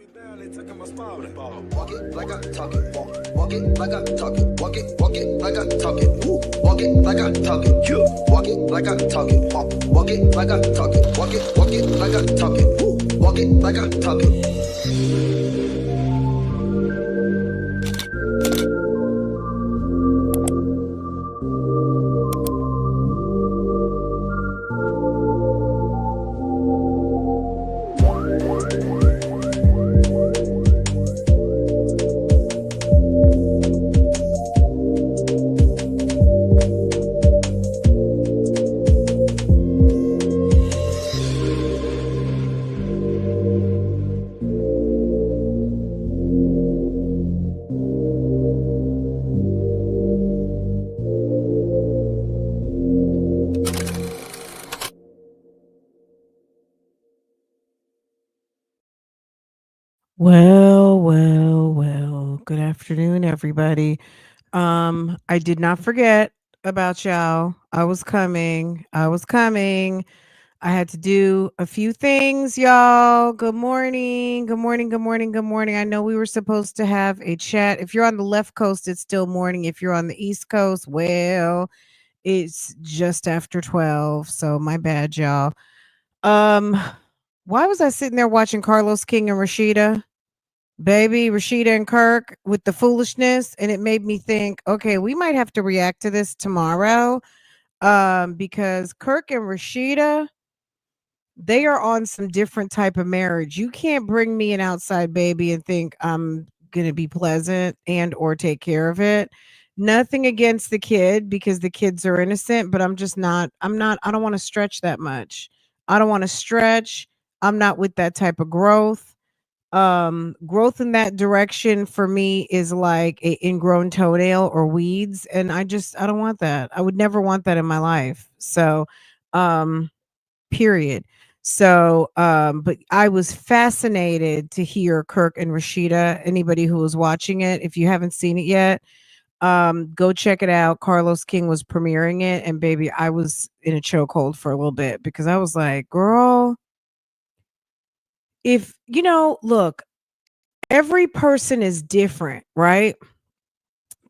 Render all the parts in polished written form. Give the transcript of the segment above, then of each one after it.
Walk it like I talk it. Walk it like I talk it. Walk it like I talk it. Walk it like I talk it. Walk it like I talk it. Walk it like I talk it. Walk it like I talk it. Walk it like I talk it. Well. Good afternoon, everybody. I did not forget about y'all. I was coming. I had to do a few things, y'all. Good morning. I know we were supposed to have a chat. If you're on the left coast, it's still morning. If you're on the east coast, well, it's just after 12. So my bad, y'all. Um, why was I sitting there watching Carlos King and Rashida? Baby, Rashida and Kirk with the foolishness, and it made me think, okay, we might have to react to this tomorrow. Because Kirk and Rashida, they are on some different type of marriage. You can't bring me an outside baby and think I'm gonna be pleasant and or take care of it. Nothing against the kid because the kids are innocent, but I don't want to stretch that much. I don't want to stretch. I'm not with that type of growth. Growth in that direction for me is like a ingrown toenail or weeds, and I don't want that. I would never want that in my life. So um period. So but I was fascinated to hear Kirk and Rashida. Anybody who was watching it, if you haven't seen it yet, go check it out. Carlos King was premiering it, and baby, I was in a chokehold for a little bit because I was like, girl, if look, every person is different, right?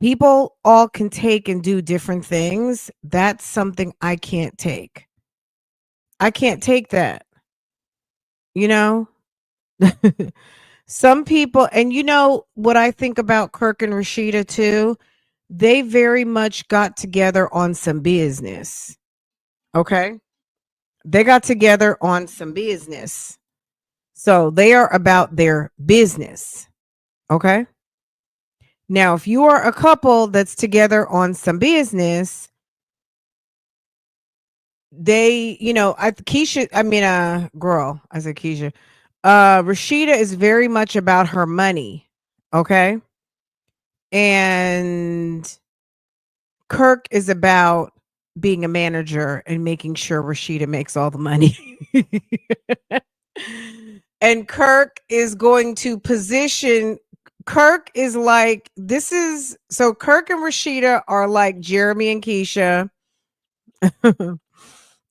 People all can take and do different things. That's something I can't take. I can't take that, you know? Some people, and you know what I think about Kirk and Rashida too? They very much got together on some business. Okay? They got together on some business. So they are about their business. Okay? Now, if you are a couple that's together on some business, Keisha, girl, I said Keisha. Rashida is very much about her money. Okay. And Kirk is about being a manager and making sure Rashida makes all the money. And Kirk is going to position Kirk is like Kirk and Rashida are like Jeremy and Keisha.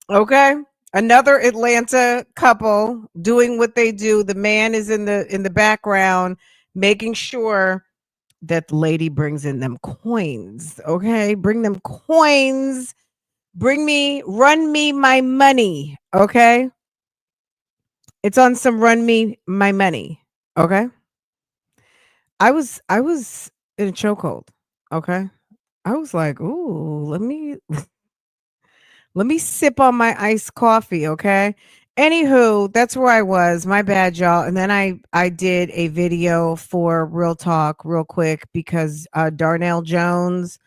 Okay. Another Atlanta couple doing what they do. The man is in the background making sure that the lady brings in them coins. Okay? Bring them coins. Run me my money. Okay? It's on some run me my money. Okay? I was in a chokehold. Okay? I was like, "Ooh, let me sip on my iced coffee, okay?" Anywho, that's where I was. My bad, y'all. And then I did a video for Real Talk real quick because Darnell Jones,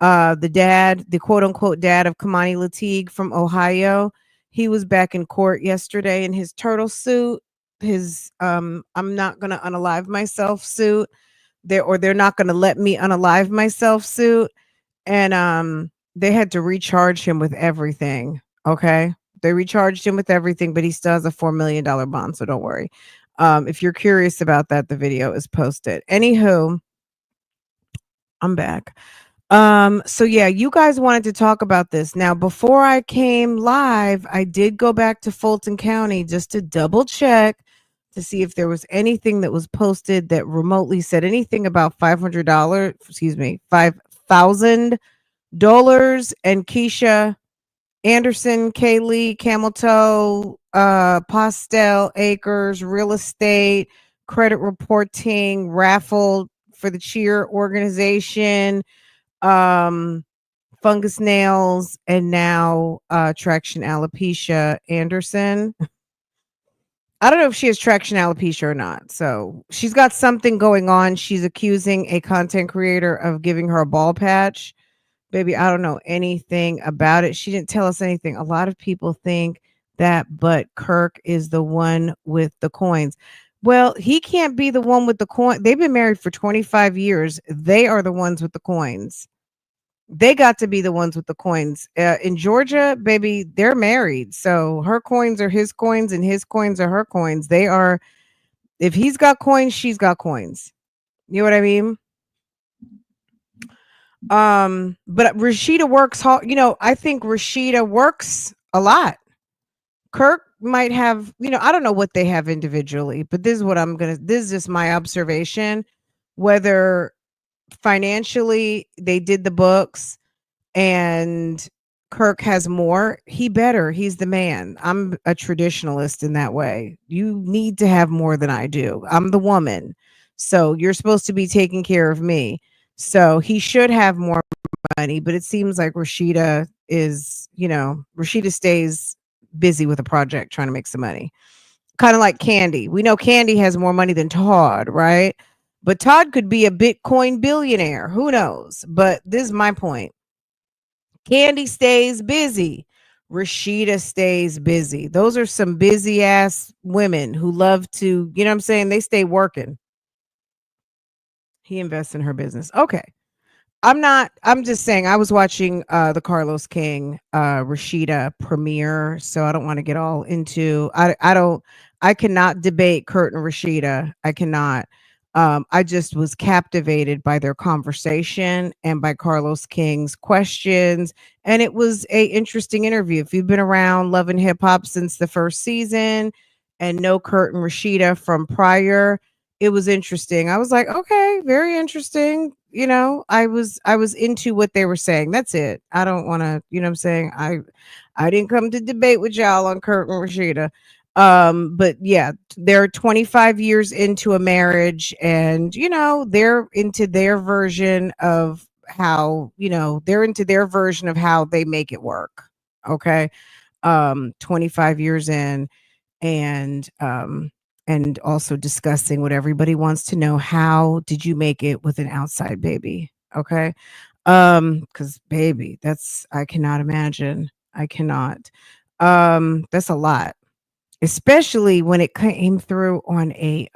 the quote unquote dad of Kamani Lateeg from Ohio, he was back in court yesterday in his turtle suit, his I'm not gonna unalive myself suit. They're not gonna let me unalive myself suit. And they had to recharge him with everything. Okay. They recharged him with everything, but he still has a $4 million bond. So don't worry. If you're curious about that, the video is posted. Anywho, I'm back. So yeah, you guys wanted to talk about this. Now, before I came live, I did go back to Fulton County just to double check to see if there was anything that was posted that remotely said anything about $500, excuse me, $5,000 and Kesha Anderson, Kaylee, Camel Toe, Postel, Acres, Real Estate, Credit Reporting, Raffle for the Cheer Organization, um, Fungus Nails, and now Traction Alopecia Anderson. I don't know if she has traction alopecia or not. So she's got something going on. She's accusing a content creator of giving her a ball patch. Baby, I don't know anything about it. She didn't tell us anything. A lot of people think that, but Kirk is the one with the coins. Well, he can't be the one with the coin. They've been married for 25 years. They are the ones with the coins. They got to be the ones with the coins. In Georgia, baby, they're married. So her coins are his coins and his coins are her coins. They are, if he's got coins, she's got coins. You know what I mean? But Rashida works hard. You know, I think Rashida works a lot. Kirk might have, you know, I don't know what they have individually, but this is just my observation. Whether financially they did the books and Kirk has more, he's the man. I'm a traditionalist in that way. You need to have more than I do. I'm the woman. So you're supposed to be taking care of me. So he should have more money, but it seems like Rashida is, you know, Rashida stays busy with a project trying to make some money. Kind of like Candy. We know Candy has more money than Todd, right? But Todd could be a Bitcoin billionaire. Who knows? But this is my point. Candy stays busy. Rashida stays busy. Those are some busy ass women who love to, you know what I'm saying? They stay working. He invests in her business. Okay. I'm just saying I was watching the Carlos King Rashida premiere, so I don't want to get all into I cannot debate Kurt and Rashida. I cannot. I just was captivated by their conversation and by Carlos King's questions. And it was a interesting interview. If you've been around Love and Hip Hop since the first season and know Kurt and Rashida from prior, it was interesting. I was like, okay, very interesting. You know, I was into what they were saying. That's it. I don't want to, you know what I'm saying? I didn't come to debate with y'all on Kurt and Rashida. But yeah, they're 25 years into a marriage and you know, they're into their version of how, you know, they're into their version of how they make it work. Okay. 25 years in and also discussing what everybody wants to know. How did you make it with an outside baby? Okay. Because baby, that's I cannot imagine. I cannot. That's a lot, especially when it came through on a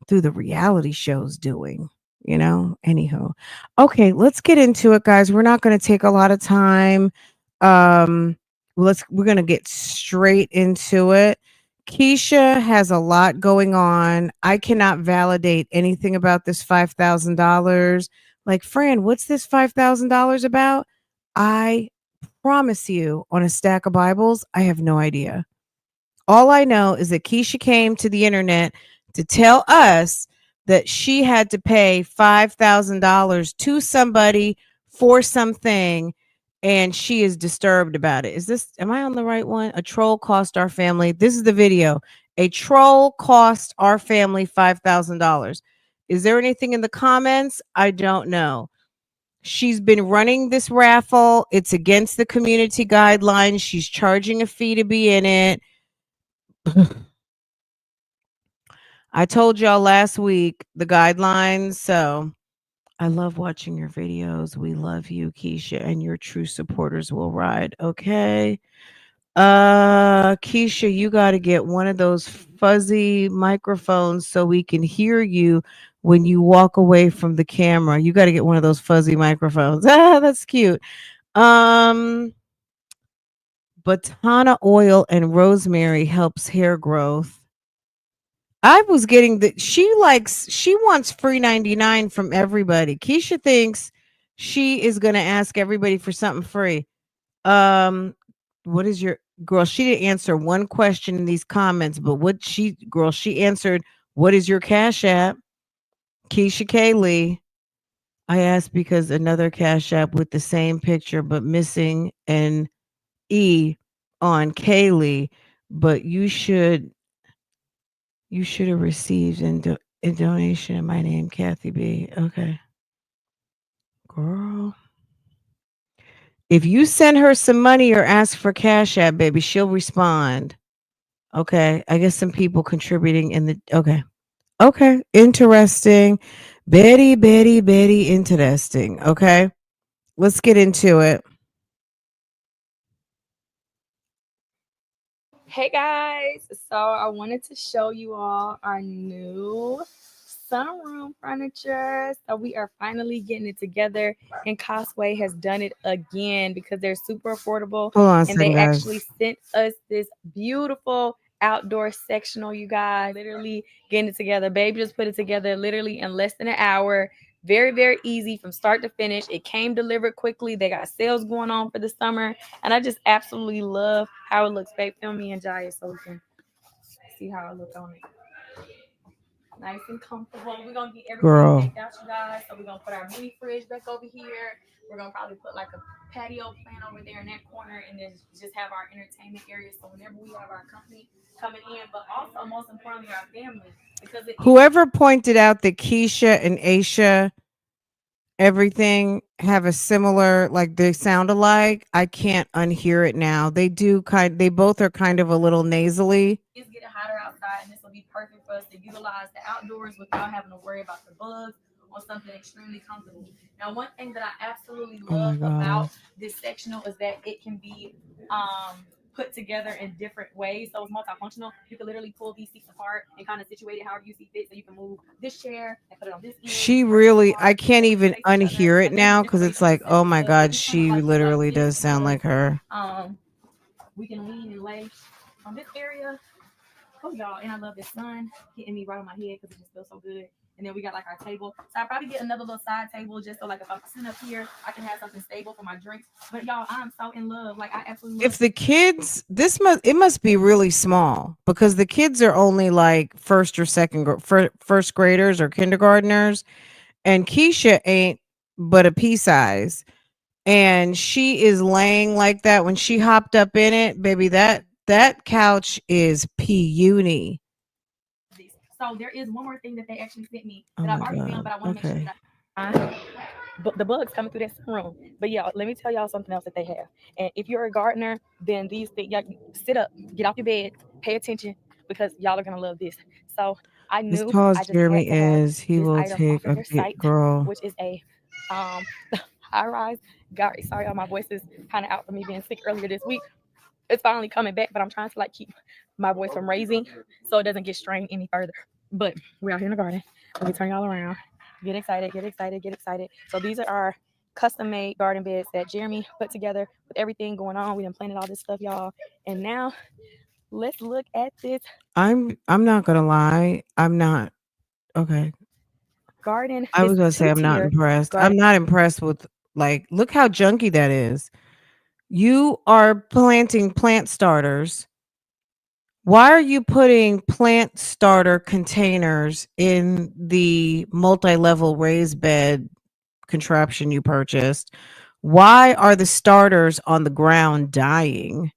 through the reality shows doing, you know. Anywho, okay, let's get into it, guys. We're not going to take a lot of time. We're going to get straight into it. Kesha has a lot going on. I cannot validate anything about this $5,000. Like, Fran, what's this $5,000 about? I promise you, on a stack of Bibles, I have no idea. All I know is that Kesha came to the internet to tell us that she had to pay $5,000 to somebody for something, and she is disturbed about it. Am I on the right one? A troll cost our family. This is the video. A troll cost our family $5,000. Is there anything in the comments? I don't know. She's been running this raffle. It's against the community guidelines. She's charging a fee to be in it. I told y'all last week the guidelines. So I love watching your videos. We love you, Kesha, and your true supporters will ride. Okay. Kesha, you got to get one of those fuzzy microphones so we can hear you when you walk away from the camera. You got to get one of those fuzzy microphones. Ah, that's cute. Batana oil and rosemary helps hair growth. I was getting that she wants free 99 from everybody. Kesha thinks she is going to ask everybody for something free. What is your girl, she didn't answer one question in these comments, but she answered, what is your Cash App? Keisha Kaylee. I asked because another Cash App with the same picture but missing an E on Kaylee, but you should have received a donation in my name, Kathy B. Okay. Girl. If you send her some money or ask for Cash App, baby, she'll respond. Okay. I guess some people contributing in the okay. Okay. Interesting. Betty, interesting. Okay. Let's get into it. Hey guys, so I wanted to show you all our new sunroom furniture. So we are finally getting it together, and Cosway has done it again because they're super affordable, Hold on a and second, they actually guys. sent us this beautiful outdoor sectional. You guys, literally getting it together. Baby just put it together literally in less than an hour. Very, very easy from start to finish. It came delivered quickly. They got sales going on for the summer, and I just absolutely love how it looks. Babe, film me and Jaya so we can see how it looks on it. Nice and comfortable. We're gonna get everything Girl. decked out, you guys. So we're gonna put our mini fridge back over here. We're gonna probably put like a patio plant over there in that corner, and then just have our entertainment area. So whenever we have our company coming in, but also most importantly our family, because it is Whoever pointed out that Keisha and Aisha everything have a similar, like they sound alike, I can't unhear it now. They both are kind of a little nasally. it's getting hotter outside, and this will be perfect for us to utilize the outdoors without having to worry about the bugs on something extremely comfortable. Now, one thing that I absolutely Oh my love about god. this sectional is that it can be put together in different ways. So it's multifunctional. You can literally pull these seats apart and kind of situate it however you see fit. So you can move this chair and put it on this end, She or this really I part, can't so they can even face each other. unhear it And there's now different because ways it's that we like, can set oh this my up. But god, we kind of she like it like literally this does sound because like her. um we can lean and lay on this area. Oh, y'all, and I love the sun hitting me right on my head because it just feels so good. And then we got like our table. So I probably get another little side table just so like if I'm sitting up here, I can have something stable for my drinks. But y'all, I'm so in love. Like I absolutely love If the kids, it must be really small because the kids are only like first graders or kindergartners, and Keisha ain't but a pea size, and she is laying like that. When she hopped up in it, baby, that couch is puny. this. So there is one more thing that they actually sent me Oh that I've my already filmed, god. but I want to make sure Okay. that I but the bugs coming through that room. But yeah, let me tell y'all something else that they have. And if you're a gardener, then these things, y'all sit up, get off your bed, pay attention because y'all are gonna love this. So I As knew tall as I just had Jeremy to have is, he this will item take off of a their big site, girl. which is a um high rise. Sorry, y'all, my voice is kind of out from me being sick earlier this week. It's finally coming back, but I'm trying to like keep my voice from raising so it doesn't get strained any further. But we're out here in the garden. Let me turn y'all around. Get excited, get excited, get excited. So these are our custom made garden beds that Jeremy put together with everything going on. We done planted all this stuff, y'all. And now let's look at this I'm not gonna lie. I'm not okay. garden, I this was gonna say I'm not two-tier impressed. garden. I'm not impressed with, like, look how junky that is. You are planting plant starters. Why are you putting plant starter containers in the multi-level raised bed contraption you purchased? Why are the starters on the ground dying?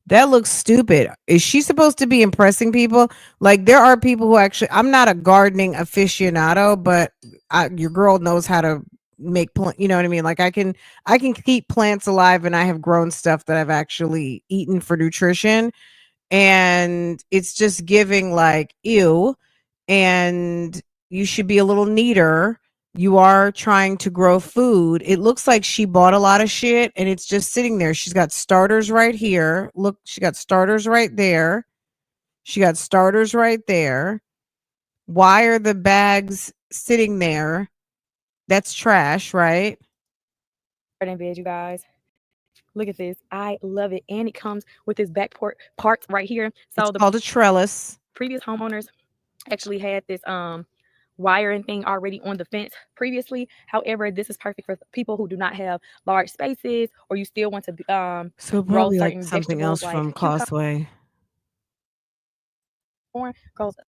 That looks stupid. Is she supposed to be impressing people? Like, there are people who actually, I'm not a gardening aficionado, but your girl knows how to make you know what I mean? Like, I can keep plants alive, and I have grown stuff that I've actually eaten for nutrition, and it's just giving like ew, and you should be a little neater. You are trying to grow food. It looks like she bought a lot of shit and it's just sitting there. She's got starters right here. Look, she got starters right there. She got starters right there. Why are the bags sitting there? That's trash, right? Garden bed, you guys. Look at this. I love it. And it comes with this back parts right here. It's So the called a trellis. previous homeowners actually had this wiring thing already on the fence previously. However, this is perfect for people who do not have large spaces, or you still want to So grow probably like certain something vegetables else like from cucumber, Causeway. grows up.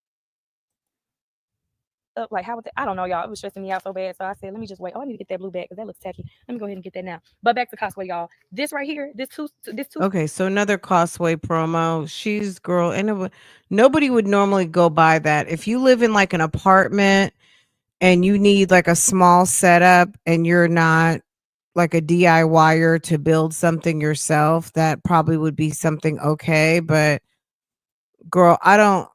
Like, how would I don't know, y'all. It was stressing me out so bad. So I said, let me just wait. Oh, I need to get that blue bag because that looks tacky. Let me go ahead and get that now. But back to Costco, y'all. This right here, this two. Okay, so another Causeway promo. She's girl, and nobody would normally go by that. If you live in like an apartment and you need like a small setup and you're not like a DIYer to build something yourself, that probably would be something okay. But girl, I don't,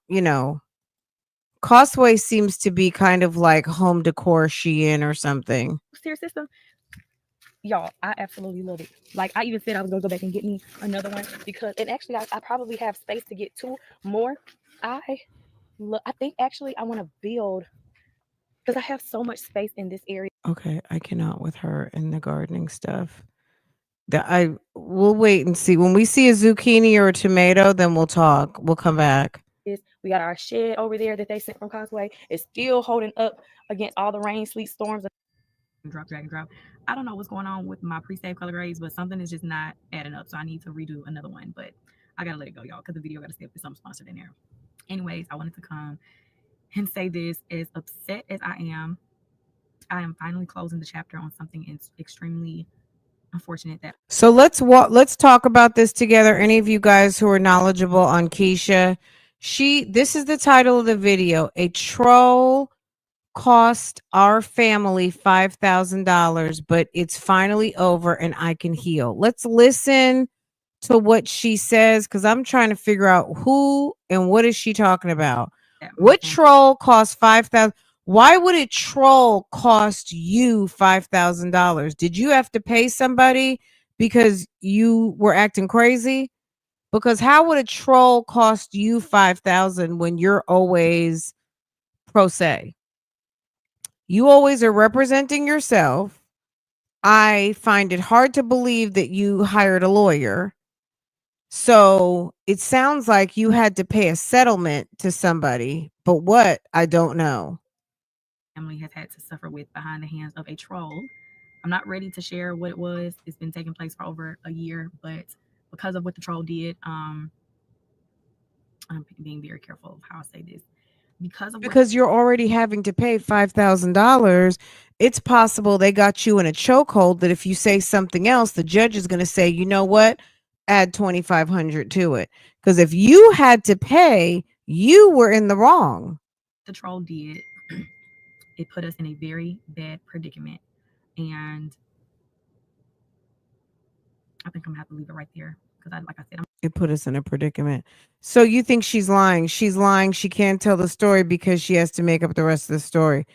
Causeway seems to be kind of like home decor Shein or something. Tier system, y'all, I absolutely love it. Like, I even said I was gonna go back and get me another one because, and actually, I probably have space to get two more. I I think actually I want to build because I have so much space in this area. Okay, I cannot with her and the gardening stuff. That I we'll wait and see. When we see a zucchini or a tomato, then we'll talk. We'll come back. We got our shed over there that they sent from Causeway. It's still holding up against all the rain, sleet, storms. Drag and drop. I don't know what's going on with my pre-save color grades, but something is just not adding up. So I need to redo another one. But I gotta let it go, y'all, because the video gotta stay up with something sponsored in there. Anyways, I wanted to come and say this: as upset as I am finally closing the chapter on something extremely unfortunate that. So let's talk about this together. Any of you guys who are knowledgeable on Kesha, this is the title of the video. A troll cost our family $5,000, but it's finally over and I can heal. Let's listen to what she says because I'm trying to figure out who and what is she talking about. What troll cost 5,000? Why would a troll cost you $5,000? Did you have to pay somebody because you were acting crazy? Because how would a troll cost you 5,000 when you're always pro se? You always are representing yourself. I find it hard to believe that you hired a lawyer. So it sounds like you had to pay a settlement to somebody, but what? I don't know. Family has had to suffer with behind the hands of a troll. I'm not ready to share what it was. It's been taking place for over a year, but because of what the troll did, I'm being very careful of how I say this. Because you're already having to pay $5,000, it's possible they got you in a chokehold that if you say something else, the judge is going to say, you know what? Add 2,500 to it. Because if you had to pay, you were in the wrong. The troll did. It put us in a very bad predicament. And I think I'm going to have to leave it right there. Because like I said, it put us in a predicament. So you think she's lying? She's lying. She can't tell the story because she has to make up the rest of the story.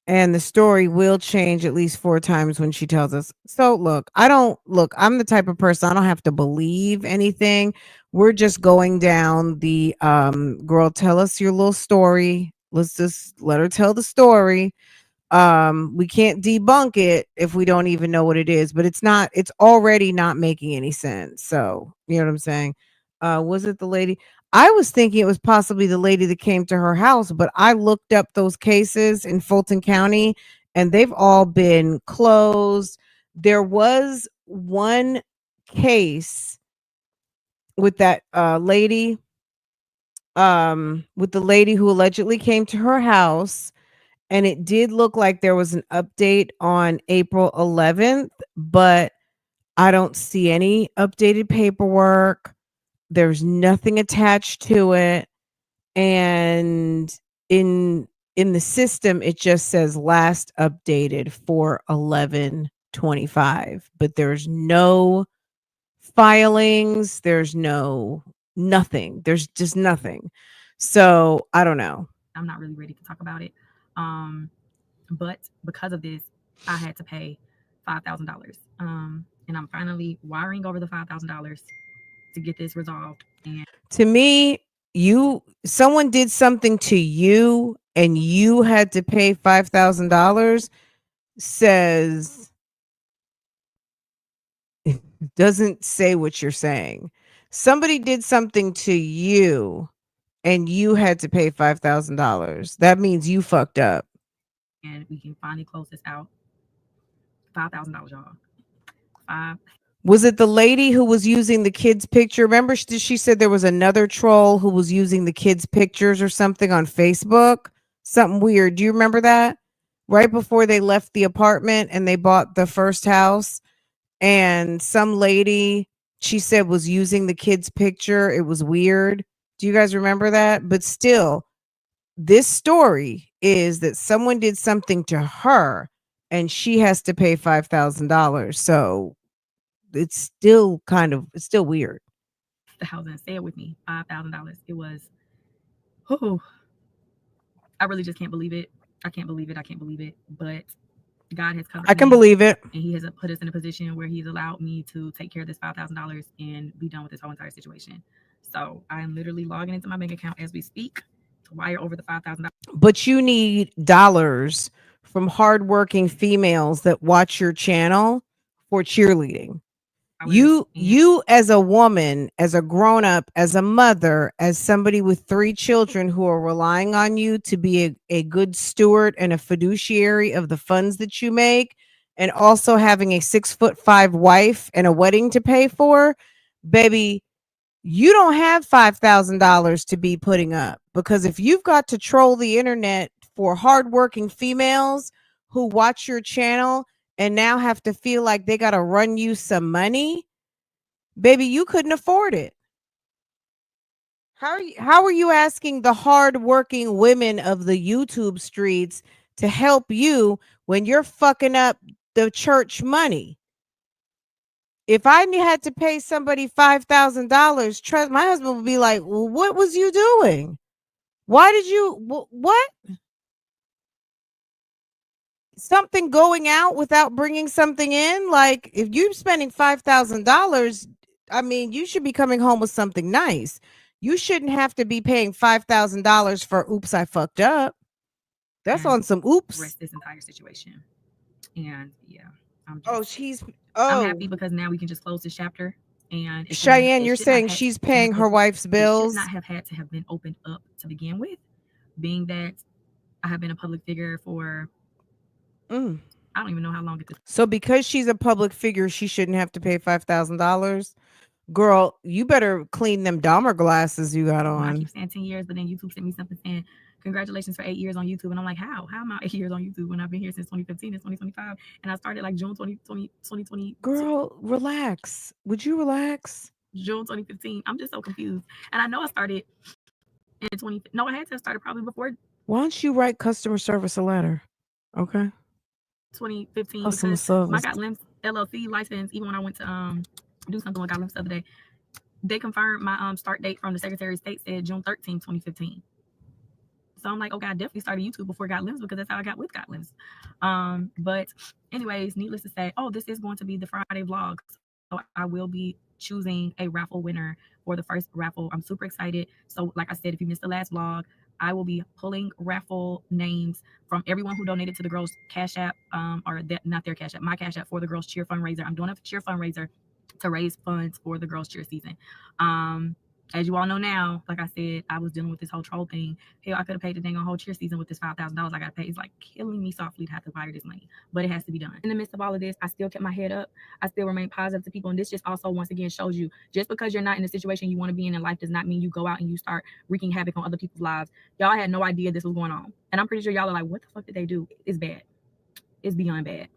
And the story will change at least 4 times when she tells us. So look, I'm the type of person, I don't have to believe anything. We're just going down the girl, tell us your little story. Let's just let her tell the story. We can't debunk it if we don't even know what it is, but it's already not making any sense. So you know what I'm saying? Was it the lady? I was thinking it was possibly the lady that came to her house, but I looked up those cases in Fulton County and they've all been closed. There was one case with that lady, with the lady who allegedly came to her house. And it did look like there was an update on April 11th, but I don't see any updated paperwork. There's nothing attached to it. And in the system, it just says last updated for 11/25, but there's no filings. There's nothing. There's just nothing. So I don't know. I'm not really ready to talk about it. But because of this, I had to pay $5,000. And I'm finally wiring over the $5,000 to get this resolved. And to me, someone did something to you and you had to pay $5,000 says doesn't say what you're saying. Somebody did something to you and you had to pay $5,000. That means you fucked up. and we can finally close this out. $5,000, y'all. Five. Was it the lady who was using the kid's picture? Remember, she said there was another troll who was using the kid's pictures or something on Facebook? Something weird. Do you remember that? Right before they left the apartment and they bought the first house, and some lady, she said, was using the kid's picture. It was weird. Do you guys remember that? But still, this story is that someone did something to her and she has to pay $5,000. So it's still it's still weird. The housing, say it with me, $5,000. It was, oh, I really just can't believe it. I can't believe it. But God has covered I can me, believe it. and He has put us in a position where He's allowed me to take care of this $5,000 and be done with this whole entire situation. So I am literally logging into my bank account as we speak to wire over the $5,000. But you need dollars from hardworking females that watch your channel for cheerleading. You as a woman, as a grown up, as a mother, as somebody with 3 children who are relying on you to be a good steward and a fiduciary of the funds that you make, and also having a 6'5" wife and a wedding to pay for, baby, you don't have $5,000 to be putting up, because if you've got to troll the internet for hardworking females who watch your channel and now have to feel like they got to run you some money, baby, you couldn't afford it. How are you asking the hardworking women of the YouTube streets to help you when you're fucking up the church money? If I had to pay somebody $5,000, trust my husband would be like, well, what was you doing? Why did you, what? Something going out without bringing something in? Like, if you're spending $5,000, I mean, you should be coming home with something nice. You shouldn't have to be paying $5,000 for oops, I fucked up. That's on some oops. Rest this entire situation. And yeah, I'm happy because now we can just close this chapter. And Cheyenne, you're saying she's paying her wife's bills? It should not have had to have been opened up to begin with, being that I have been a public figure for I don't even know how long. So because she's a public figure, she shouldn't have to pay $5,000? Girl, you better clean them Dahmer glasses you got on. I keep saying 10 years, but then YouTube sent me something saying, congratulations for 8 years on YouTube. And I'm like, how am I 8 years on YouTube when I've been here since 2015 and 2025? And I started like June 2020. Girl, relax. Would you relax? June 2015. I'm just so confused. And I know I started in I had to have started probably before. Why don't you write customer service a letter? Okay. 2015. Customer service. My Got Limbs LLC license, even when I went to do something with Got Limbs the other day, they confirmed my start date from the Secretary of State said June 13, 2015. So I'm like, okay, I definitely started YouTube before Got Limbs because that's how I got with Got Limbs. But anyways, needless to say, this is going to be the Friday vlog. So I will be choosing a raffle winner for the first raffle. I'm super excited. So like I said, if you missed the last vlog, I will be pulling raffle names from everyone who donated to the girls' Cash App, not their Cash App, my Cash App for the girls' cheer fundraiser. I'm doing a cheer fundraiser to raise funds for the girls' cheer season. As you all know now, like I said, I was dealing with this whole troll thing. Hell, I could have paid the dang on whole cheer season with this $5,000 I got to pay. It's like killing me softly to have to wire this money, but it has to be done. In the midst of all of this, I still kept my head up. I still remain positive to people. And this just also, once again, shows you just because you're not in the situation you want to be in life does not mean you go out and you start wreaking havoc on other people's lives. Y'all had no idea this was going on. And I'm pretty sure y'all are like, what the fuck did they do? It's bad. It's beyond bad.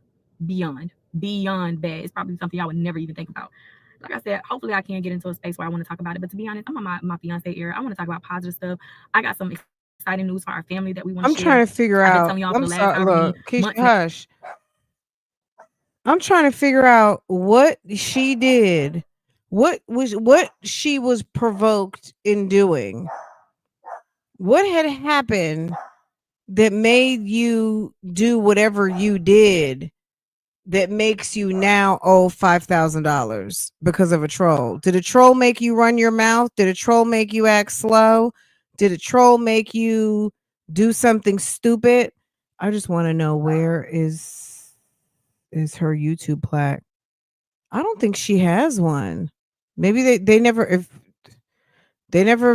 Beyond bad. It's probably something y'all would never even think about. Like I said, hopefully I can get into a space where I want to talk about it. But to be honest, I'm on my fiance era. I want to talk about positive stuff. I got some exciting news for our family that we want to share. I'm trying to figure out. I'm sorry, look, Kesha, hush. I'm trying to figure out what she did. What she was provoked in doing. What had happened that made you do whatever you did that makes you now owe $5,000 because of a troll? Did a troll make you run your mouth? Did a troll make you act slow? Did a troll make you do something stupid? I just want to know, where is her YouTube plaque? I don't think she has one. Maybe they never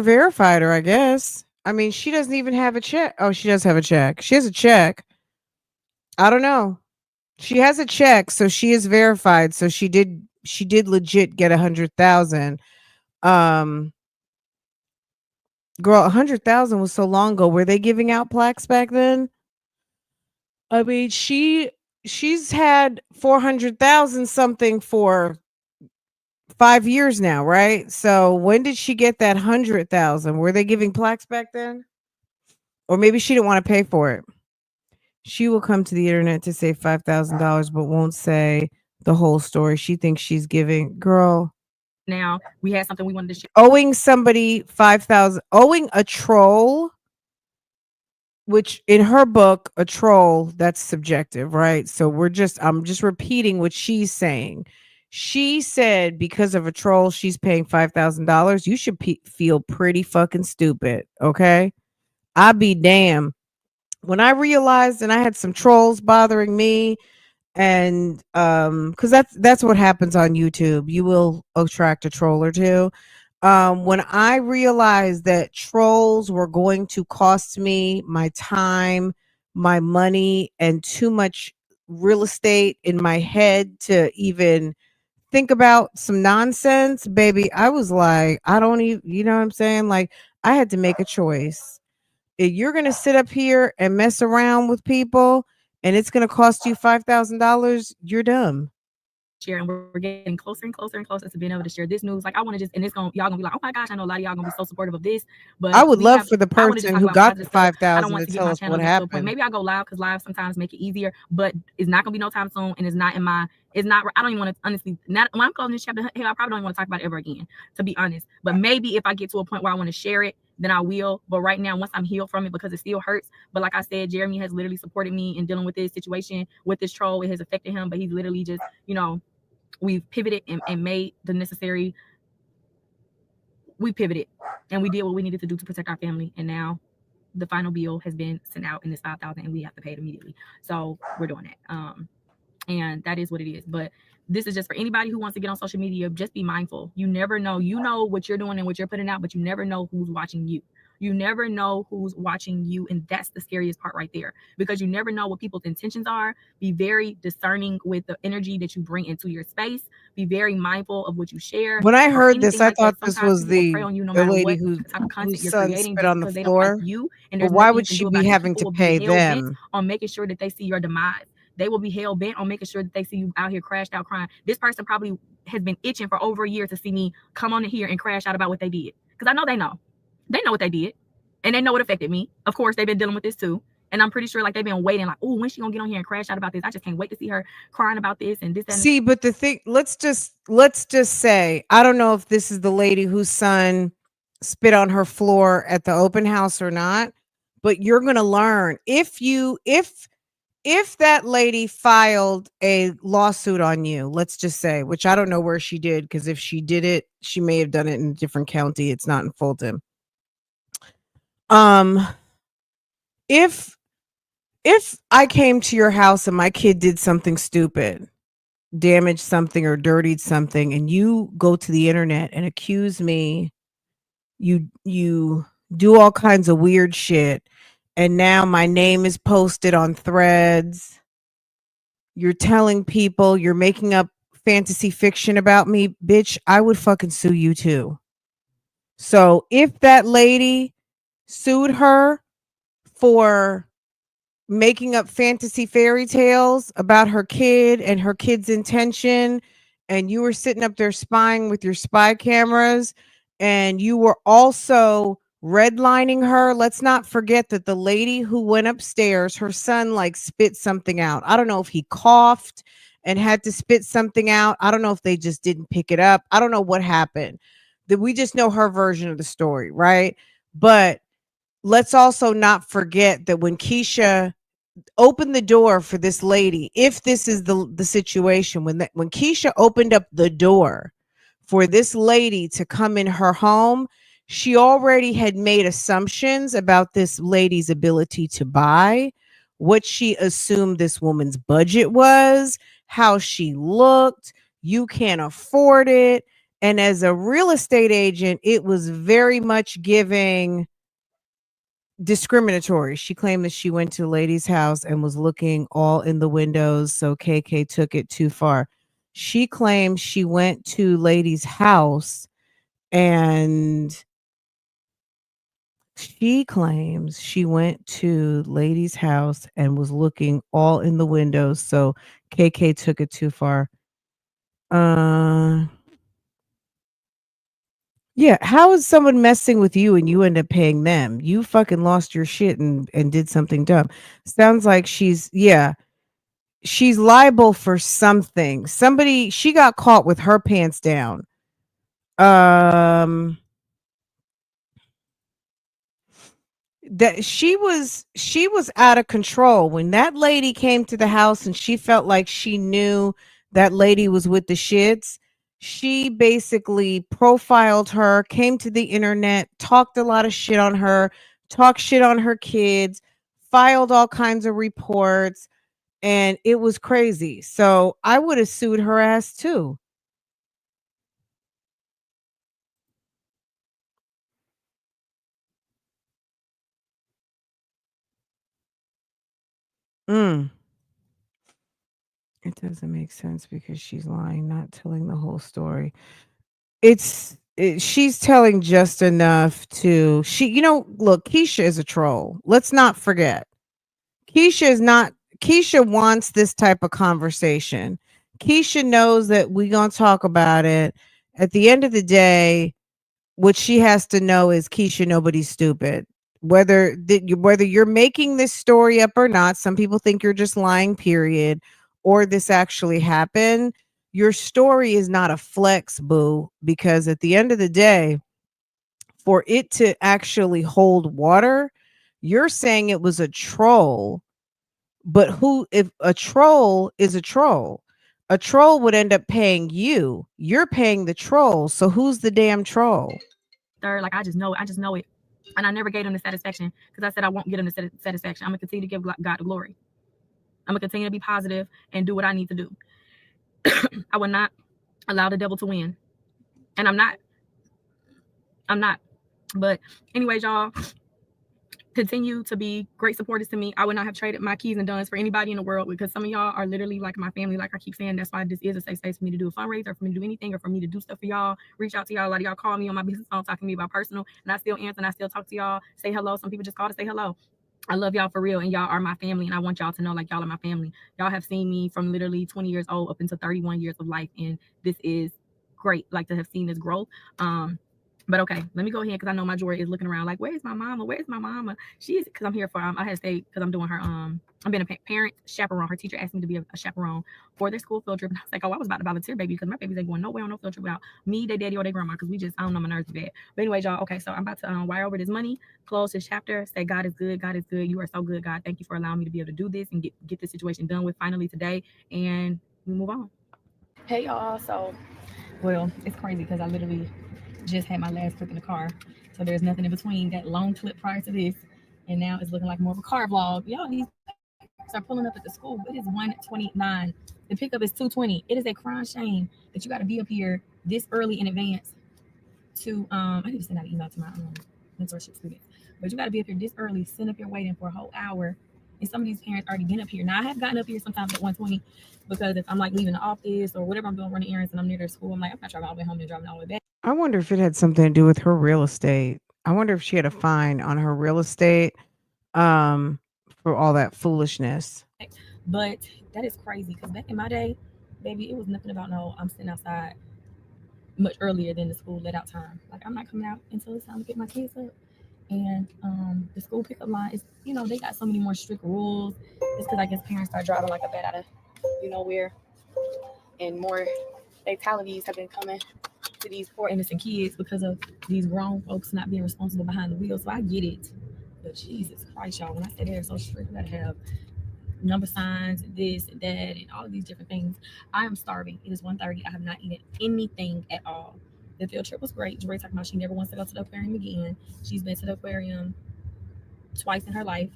verified her, I guess. I mean, she doesn't even have a check. Oh, she does have a check. She has a check. I don't know. She has a check, so she is verified. So she did legit get 100,000. Um, girl, 100,000 was so long ago. Were they giving out plaques back then? I mean, she's had 400,000 something for 5 years now, right? So when did she get that 100,000? Were they giving plaques back then? Or maybe she didn't want to pay for it. She will come to the internet to say $5,000, but won't say the whole story. She thinks she's giving. Girl, Now we had something we wanted to share. owing somebody 5,000, owing a troll, which in her book, a troll, that's subjective, right? So I'm just repeating what she's saying. She said because of a troll, she's paying $5,000. You should feel pretty fucking stupid, okay? I'd be damn. When I realized, and I had some trolls bothering me, and because that's what happens on YouTube. You will attract a troll or two. When I realized that trolls were going to cost me my time, my money, and too much real estate in my head to even think about some nonsense, baby, I was like, I don't even, you know what I'm saying? Like, I had to make a choice. If you're going to sit up here and mess around with people and it's going to cost you $5,000, you're dumb. Share, and we're getting closer and closer and closer to being able to share this news. Like, I want to just, and it's y'all gonna be like, oh my gosh, I know a lot of y'all gonna be so supportive of this, but I would love for the I want to just person talk who about got the positive stuff. I 5,000 don't want to to get tell my us channel what just to a point. happened. Maybe I go live because live sometimes make it easier, but it's not gonna be no time soon, and it's not in my. It's not. I don't even want to honestly. Not when I'm closing this chapter. Hell, I probably don't even want to talk about it ever again, to be honest. But maybe if I get to a point where I want to share it, then I will. But right now, once I'm healed from it, because it still hurts. But like I said, Jeremy has literally supported me in dealing with this situation with this troll. It has affected him, but he's literally just, we've pivoted and made the necessary. We pivoted and we did what we needed to do to protect our family. And now the final bill has been sent out, and it's 5,000, and we have to pay it immediately. So we're doing that. And that is what it is. But this is just for anybody who wants to get on social media. Just be mindful. You never know. You know what you're doing and what you're putting out, but you never know who's watching you. You never know who's watching you. And that's the scariest part right there, because you never know what people's intentions are. Be very discerning with the energy that you bring into your space. Be very mindful of what you share. When I heard this, I like thought that. this Sometimes was people will prey on you no the matter lady what type of content whose you're son creating, spit just on the because they don't like floor. you. And But there's why nothing would you can she do be about it. having People to will pay be hell-bent them? on making sure that they see your demise. They will be hell-bent on making sure that they see you out here crashed out crying. This person probably has been itching for over a year to see me come on here and crash out about what they did. Because I know they know. They know what they did. And they know it affected me. Of course, they've been dealing with this too. And I'm pretty sure like they've been waiting like, oh, when's she gonna get on here and crash out about this? I just can't wait to see her crying about this and this. See, but the thing, let's just say, I don't know if this is the lady whose son spit on her floor at the open house or not, but you're gonna learn if that lady filed a lawsuit on you, let's just say, which I don't know where she did, because if she did it, she may have done it in a different county. It's not in Fulton. If I came to your house and my kid did something stupid, damaged something or dirtied something, and you go to the internet and accuse me, you do all kinds of weird shit, and now my name is posted on threads, you're telling people, you're making up fantasy fiction about me, bitch, I would fucking sue you too. So if that lady sued her for making up fantasy fairy tales about her kid and her kid's intention, and you were sitting up there spying with your spy cameras, and you were also redlining her, let's not forget that the lady who went upstairs, her son like spit something out. I don't know if he coughed and had to spit something out. I don't know if they just didn't pick it up. I don't know what happened. That we just know her version of the story, right? But let's also not forget that when Kesha opened the door for this lady, if this is the situation, when Kesha opened up the door for this lady to come in her home, she already had made assumptions about this lady's ability to buy, what she assumed this woman's budget was, how she looked. You can't afford it. And as a real estate agent, it was very much giving, discriminatory. She claimed that she went to the lady's house and was looking all in the windows, so KK took it too far. She claimed she went to lady's house and she claims she went to lady's house and was looking all in the windows, so KK took it too far. Yeah, how is someone messing with you and you end up paying them? You fucking lost your shit and did something dumb. Sounds like she's liable for something. She got caught with her pants down. That she was out of control when that lady came to the house and she felt like she knew that lady was with the shits. She basically profiled her, came to the internet, talked a lot of shit on her, talked shit on her kids, filed all kinds of reports, and it was crazy. So I would have sued her ass too. Mm. It doesn't make sense because she's lying, not telling the whole story. She's telling just enough to look, Kesha is a troll. Let's not forget. Kesha wants this type of conversation. Kesha knows that we gonna talk about it. At the end of the day, what she has to know is Kesha, nobody's stupid. Whether you're making this story up or not, some people think you're just lying, period, or this actually happened. Your story is not a flex, boo, because at the end of the day, for it to actually hold water, you're saying it was a troll. But if a troll is a troll would end up paying you. You're paying the troll. So who's the damn troll? Third, like I just know it. And I never gave him the satisfaction because I said I won't get him the satisfaction. I'm going to continue to give God the glory. I'm going to continue to be positive and do what I need to do. I will not allow the devil to win. And I'm not. But anyways, y'all, continue to be great supporters to me. I would not have traded my keys and duns for anybody in the world because some of y'all are literally like my family. Like I keep saying, that's why this is a safe space for me to do a fundraiser, for me to do anything, or for me to do stuff for y'all. Reach out to y'all. A lot of y'all call me on my business phone, talking to me about personal, and I still answer and I still talk to y'all, say hello. Some people just call to say hello. I love y'all for real, and y'all are my family, and I want y'all to know like y'all are my family. Y'all have seen me from literally 20 years old up into 31 years of life, and this is great, like to have seen this growth. But okay, let me go ahead because I know my Jory is looking around like, where's my mama? Where's my mama? She's because I'm here for I had to stay because I'm doing her I'm being a parent chaperone. Her teacher asked me to be a chaperone for their school field trip, and I was like, oh, I was about to volunteer, baby, because my babies ain't going nowhere on no field trip without me, their daddy, or their grandma, because I don't know, my nerves are bad. But anyway, y'all, okay, so I'm about to wire over this money, close this chapter, say God is good, God is good. You are so good, God. Thank you for allowing me to be able to do this and get this situation done with finally today, and we move on. Hey y'all, so well, it's crazy because I literally just had my last clip in the car, so there's nothing in between that long clip prior to this, and now it's looking like more of a car vlog. Y'all, these are pulling up at the school. It is 1:29. The pickup is 2:20. It is a crying shame that you got to be up here this early in advance to I need to send out an email to my mentorship students, but you got to be up here this early, sitting up here waiting for a whole hour. And some of these parents already been up here. Now I have gotten up here sometimes at 1:20 because if I'm like leaving the office or whatever I'm doing, running errands, and I'm near their school, I'm like, I'm not driving all the way home and driving all the way back. I wonder if it had something to do with her real estate. I wonder if she had a fine on her real estate for all that foolishness. But that is crazy because back in my day, baby, it was nothing about no, I'm sitting outside much earlier than the school let out time. Like I'm not coming out until it's time to pick my kids up. And the school pickup line is, they got so many more strict rules. It's because I guess parents start driving like a bat out of where, and more fatalities have been coming to these poor innocent kids because of these grown folks not being responsible behind the wheel. So I get it, but Jesus Christ, y'all, when I say they're so strict, we gotta have number signs and this and that and all of these different things. I am starving. It is 1:30. I have not eaten anything at all. The field trip was great. Joy talking about she never wants to go to the aquarium again. She's been to the aquarium twice in her life,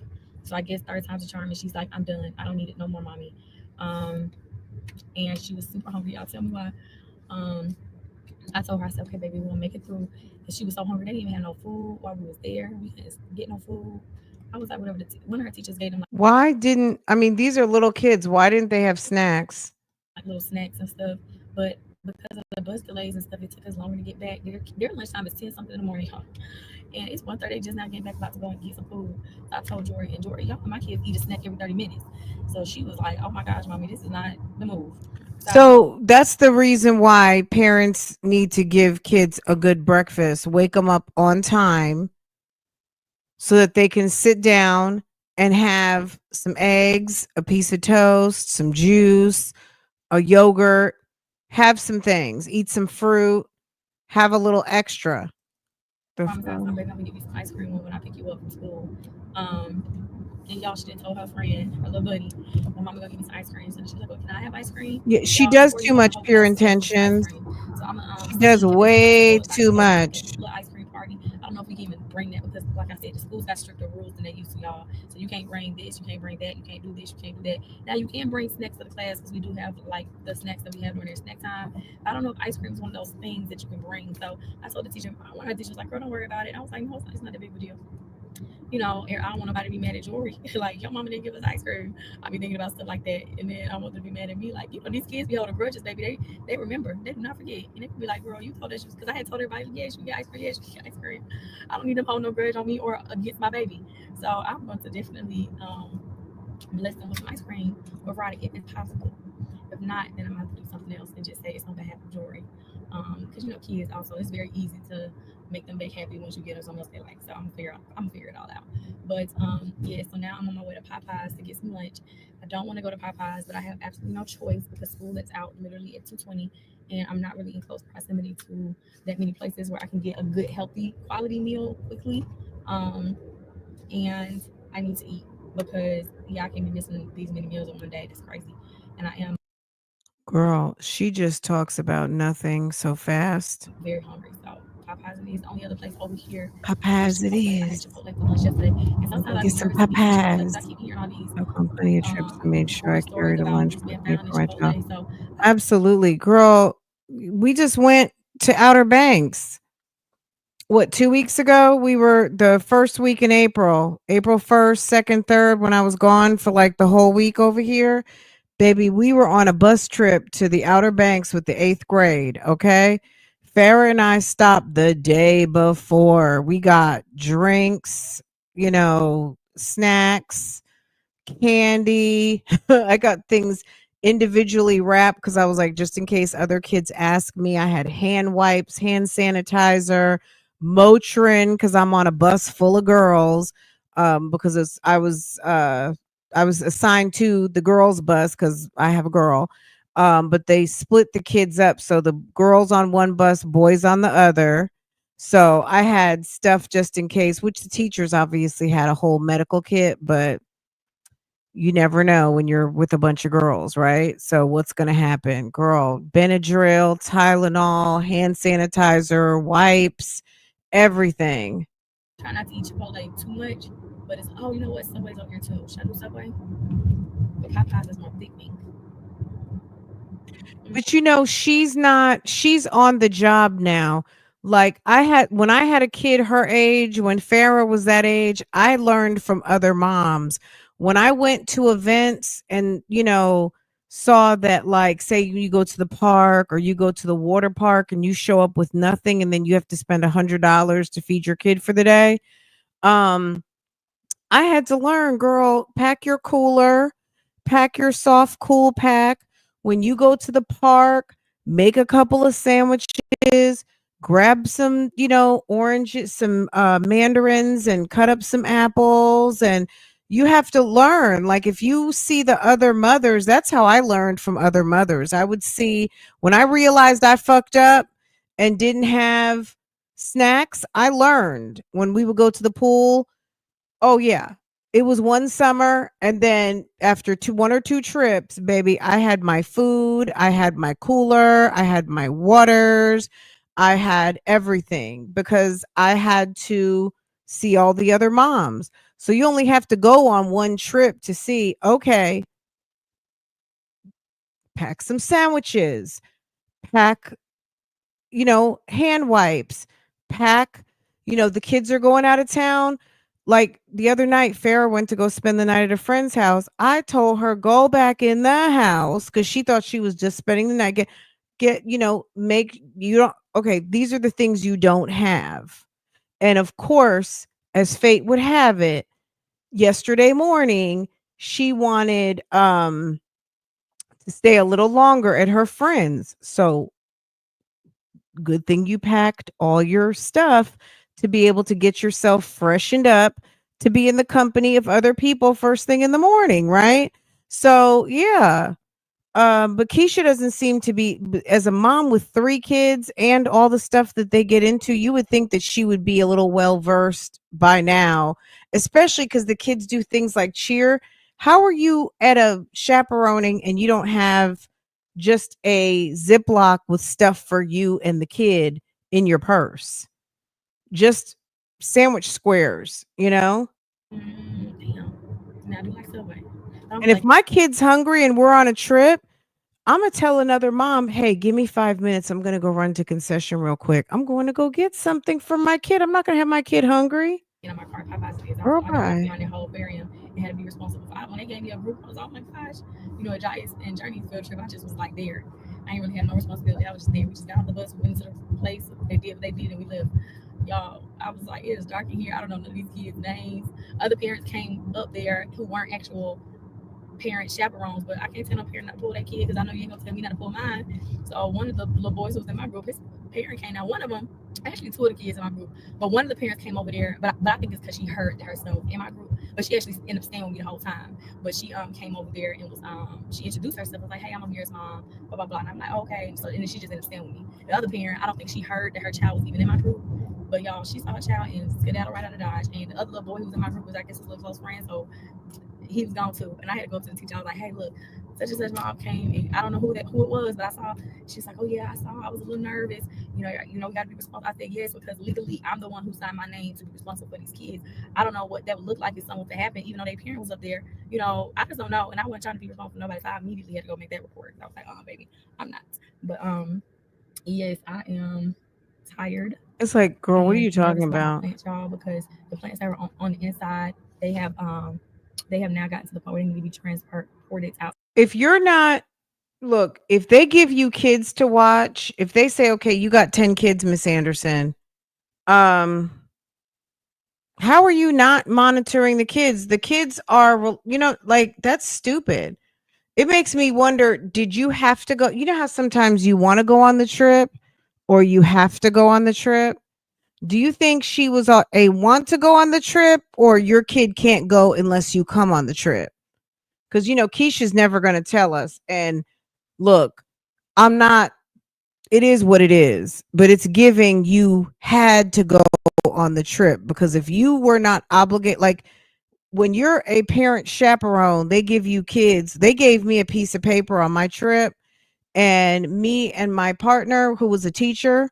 so I guess third time's a charm, and she's like, I'm done. I don't need it no more, mommy. And she was super hungry. I'll tell me why. I told her, I said, okay, baby, we're gonna make it through. And she was so hungry, they didn't even have no food while we was there. We couldn't get no food. I was like, whatever. One of her teachers gave them Why didn't I mean these are little kids. Why didn't they have snacks? like little snacks and stuff, but because of the bus delays and stuff, it took us longer to get back. Their lunchtime is 10 something in the morning, y'all. And it's 1:30. They just not getting back, about to go and get some food. So I told Jory, and Jory, y'all, my kids eat a snack every 30 minutes. So she was like, oh my gosh, mommy, this is not the move. So that's the reason why parents need to give kids a good breakfast, wake them up on time so that they can sit down and have some eggs, a piece of toast, some juice, a yogurt, have some things, eat some fruit, have a little extra. I promise I'm gonna give you some ice cream when I pick you up from school. And y'all, she done told her friend, her little buddy, my mama gonna give me some ice cream. So she's like, well, can I have ice cream? Yeah, she Y'all, does before too you go much home, pure I said, "Get some ice intentions. cream." So I'm She gonna does see if way it's too possible to much. do a little ice cream party. I don't know if we can even bring that because, like I said, the school's got stricter rules than they used to, y'all. So you can't bring this, you can't bring that, you can't do this, you can't do that. Now you can bring snacks to the class because we do have like the snacks that we have during their snack time. I don't know if ice cream is one of those things that you can bring. So I told the teacher, one of the teachers was like, girl, don't worry about it. And I was like, no, it's not a big deal. You know, I don't want nobody to be mad at Jory. Like, your mama didn't give us ice cream. I be thinking about stuff like that. And then I want them to be mad at me. Like, you know, these kids be holding grudges, baby. They remember. They do not forget. And they can be like, girl, you told us, because I had told everybody, yeah, she get ice cream. Yeah, she get ice cream. I don't need them hold no grudge on me or against my baby. So I'm going to definitely bless them with some ice cream or Friday if it's possible. If not, then I'm gonna have to do something else and just say it's on behalf of Jory. Because you know, kids also, it's very easy to make them back happy once you get them something else they like. So I'm gonna figure it all out. But yeah, so now I'm on my way to Popeyes to get some lunch. I don't want to go to Popeyes, but I have absolutely no choice because school is out literally at 2:20, and I'm not really in close proximity to that many places where I can get a good, healthy, quality meal quickly. Um, and I need to eat because yeah, I can't be missing these many meals in one day. That's crazy, and I am Girl, she just talks about nothing so fast. very hungry. So Popeyes is the only other place over here. Popeyes it Chipotle. I had is. Chipotle for lunch yesterday, and I'm sometimes gonna I get be some nervous to be eating Chipotle because I Popeyes. keep hearing all these I've gone plenty of trips and made sure horror I stories carried a about lunch police with being me found in for my child. Chipotle. So Absolutely. Girl, we just went to Outer Banks. What, 2 weeks ago? We were the first week in April 1st, 2nd, 3rd, when I was gone for like the whole week over here. Baby, we were on a bus trip to the Outer Banks with the 8th grade, okay? Farrah and I stopped the day before. We got drinks, snacks, candy. I got things individually wrapped because I was like, just in case other kids ask me, I had hand wipes, hand sanitizer, Motrin because I'm on a bus full of girls. Because I was assigned to the girls bus because I have a girl. But they split the kids up, so the girls on one bus, boys on the other. So I had stuff just in case, which the teachers obviously had a whole medical kit, but you never know when you're with a bunch of girls, right? So what's going to happen? Girl, Benadryl, Tylenol, hand sanitizer, wipes, everything. try not to eat Chipotle too much. But it's you know what? Subway's over here too. Should I do Subway? But Popeyes is more thickening. But she's on the job now. Like when I had a kid her age, when Farah was that age, I learned from other moms. When I went to events and, saw that, like, say you go to the park or you go to the water park and you show up with nothing and then you have to spend $100 to feed your kid for the day. I had to learn, girl, pack your cooler, pack your soft cool pack. When you go to the park, make a couple of sandwiches, grab some, oranges, some mandarins, and cut up some apples. And you have to learn. Like, if you see the other mothers, that's how I learned from other mothers. I would see when I realized I fucked up and didn't have snacks, I learned when we would go to the pool. Oh yeah. It was one summer, and then after one or two trips, baby, I had my food, I had my cooler, I had my waters, I had everything because I had to see all the other moms. So you only have to go on one trip to see, okay, pack some sandwiches, pack, hand wipes, pack, the kids are going out of town. Like the other night, Farrah went to go spend the night at a friend's house. I told her, go back in the house because she thought she was just spending the night. Make you don't, okay, these are the things you don't have. And of course, as fate would have it, yesterday morning, she wanted to stay a little longer at her friend's. So good thing you packed all your stuff to be able to get yourself freshened up to be in the company of other people first thing in the morning, right? So yeah. But Keisha doesn't seem to be, as a mom with 3 kids and all the stuff that they get into, you would think that she would be a little well versed by now, especially because the kids do things like cheer. How are you at a chaperoning and you don't have just a Ziploc with stuff for you and the kid in your purse? Just sandwich squares, Damn. Now I do like Subway. I'm And if like, my kid's hungry and we're on a trip, I'm gonna tell another mom, hey, give me 5 minutes. I'm gonna go run to concession real quick. I'm going to go get something for my kid. I'm not gonna have my kid hungry. my car Popeyes kids. Girl, I didn't walk bye. around the whole aquarium and had to be responsible for it. When they gave me a group, I was, oh my gosh, a Giants and Journey field trip. I just was like there. I ain't really had no responsibility. I was just there. We just got off the bus, we went to the place. They did what they did, and we left. Y'all, I was like, it is dark in here. I don't know none of these kids' names. Other parents came up there who weren't actual parent chaperones, but I can't tell no parent not to pull that kid because I know you ain't gonna tell me not to pull mine. So one of the little boys who was in my group, his parent came. Now one of them, actually 2 of the kids in my group, but one of the parents came over there. But I think it's because she heard her son in my group, but she actually ended up staying with me the whole time. But she came over there and was she introduced herself. Was like, hey, I'm Amir's mom, blah blah blah. And I'm like, okay. So and then she just ended up staying with me. The other parent, I don't think she heard that her child was even in my group. But y'all, she saw her child and skedaddled right out of Dodge. And the other little boy who was in my group was, I guess, his little close friend. So he was gone too, and I had to go to the teacher. I was like, "Hey, look, such and such mom came, and I don't know who it was, but I saw." She's like, "Oh yeah, I saw. I was a little nervous. We got to be responsible." I said, "Yes, because legally, I'm the one who signed my name to be responsible for these kids. I don't know what that would look like if something to happen, even though their parent was up there. I just don't know, and I wasn't trying to be responsible for nobody, so I immediately had to go make that report. I was like, "Oh, baby, I'm not." But yes, I am tired It's like, girl, what are and you talking nervous about my about? plants, y'all, because the plants that were on the inside, they have now gotten to the point where they need to be transported out. If you're not, look, if they give you kids to watch, if they say, okay, you got 10 kids, Miss Anderson, um, how are you not monitoring the kids? The kids are, like, that's stupid. It makes me wonder, did you have to go? You know how sometimes you want to go on the trip or you have to go on the trip? Do you think she was a want to go on the trip, or your kid can't go unless you come on the trip? Because, Keisha's never going to tell us. And look, I'm not, it is what it is, but it's giving you had to go on the trip, because if you were not obligated, like when you're a parent chaperone, they give you kids. They gave me a piece of paper on my trip, and me and my partner, who was a teacher,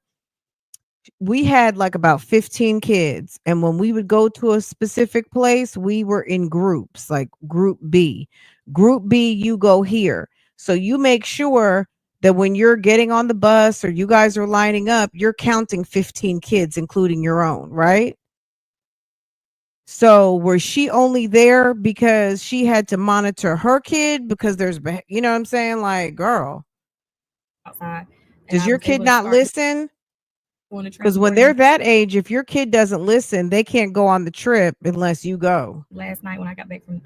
we had like about 15 kids. And when we would go to a specific place, we were in groups, like group B. Group B, you go here. So you make sure that when you're getting on the bus or you guys are lining up, you're counting 15 kids, including your own, right? So was she only there because she had to monitor her kid because you know what I'm saying? Like, girl, outside, and does I your was kid able to not start listen? doing the Because when they're transporting that age, if your kid doesn't listen, they can't go on the trip unless you go. last night when I got back from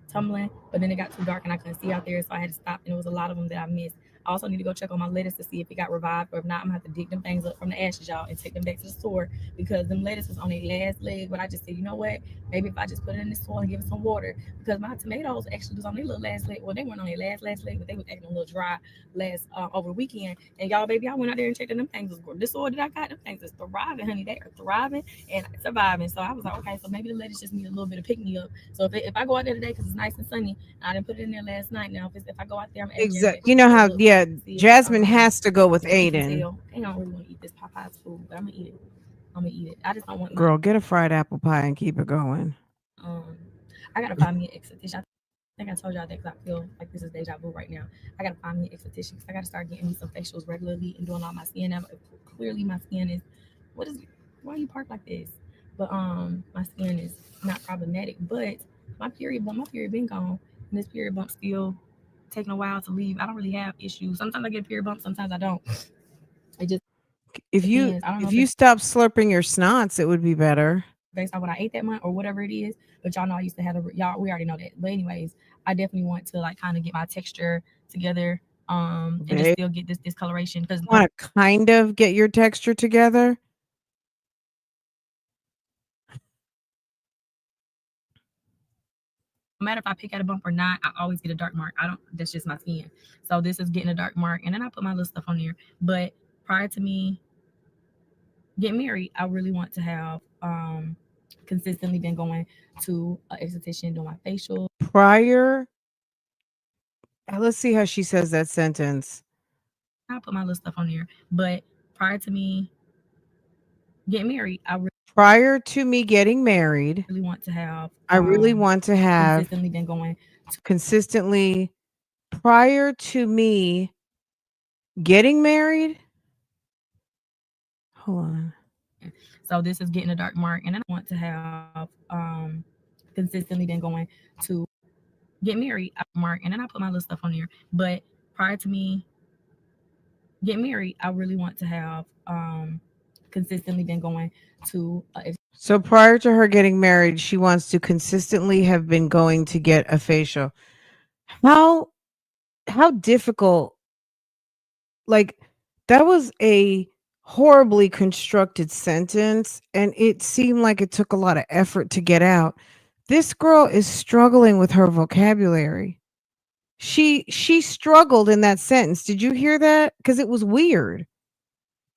tumbling, but then it got too dark and I couldn't see out there, so I had to stop. And it was a lot of them that I missed. I also need to go check on my lettuce to see if it got revived, or if not, I'm gonna have to dig them things up from the ashes, y'all, and take them back to the store because them lettuce was on their last leg. But I just said, you know what? Maybe if I just put it in the soil and give it some water, because my tomatoes actually was on their little last leg. Well, they weren't on their last leg, but they was acting a little dry last over the weekend. And y'all, baby, I went out there and checked them things. This soil that I got, them things is thriving, honey. They are thriving and surviving. So I was like, okay, so maybe the lettuce just need a little bit of pick me up. So if I go out there today because it's nice and sunny, I didn't put it in there last night. Now if I go out there, I'm asking Jeremy Exactly. to You know actually how, look, yeah, see if Jasmine has to go with if you can Aiden. tell. I don't really want to eat this Popeye's food, but I'm gonna eat it. I'm gonna eat it. I just don't want Girl, get a fried apple pie and keep it going. um I gotta find me an extra dish. I think think I told y'all that because I feel like this is deja vu right now. I gotta find me an esthetician because I gotta start getting me some facials regularly and doing all my skin. Now, clearly, my skin is what is why you park like this? But my skin is not problematic. But my period been gone, and this period bump still taking a while to leave. I don't really have issues. Sometimes I get a period bump, sometimes I don't. It just If you depends. I don't know if if you it's stop slurping your snots, it would be better. based on what I ate that month or whatever it is. But y'all know I used to have y'all. We already know that. But anyways, I definitely want to like kind of get my texture together, and just Okay. still get this discoloration because You want to kind of get your texture together. no matter if I pick at a bump or not, I always get a dark mark. I don't. That's just my skin. So this is getting a dark mark, and then I put my little stuff on there. But prior to me getting married, I really want to have consistently been going to an esthetician doing my facial. Prior, let's see how she says that sentence. I put my little stuff on there. But prior to me getting married, Prior to me getting married, really want to have I really want to have consistently been going consistently prior to me getting married. Hold on. so this is getting a dark mark, and then I want to have consistently been going to get married mark, and then I put my little stuff on there. But prior to me getting married, I really want to have consistently been going to So prior to her getting married, she wants to consistently have been going to get a facial. How difficult, like, that was a horribly constructed sentence, and it seemed like it took a lot of effort to get out. This girl is struggling with her vocabulary. She struggled in that sentence. Did you hear that? Because it was weird.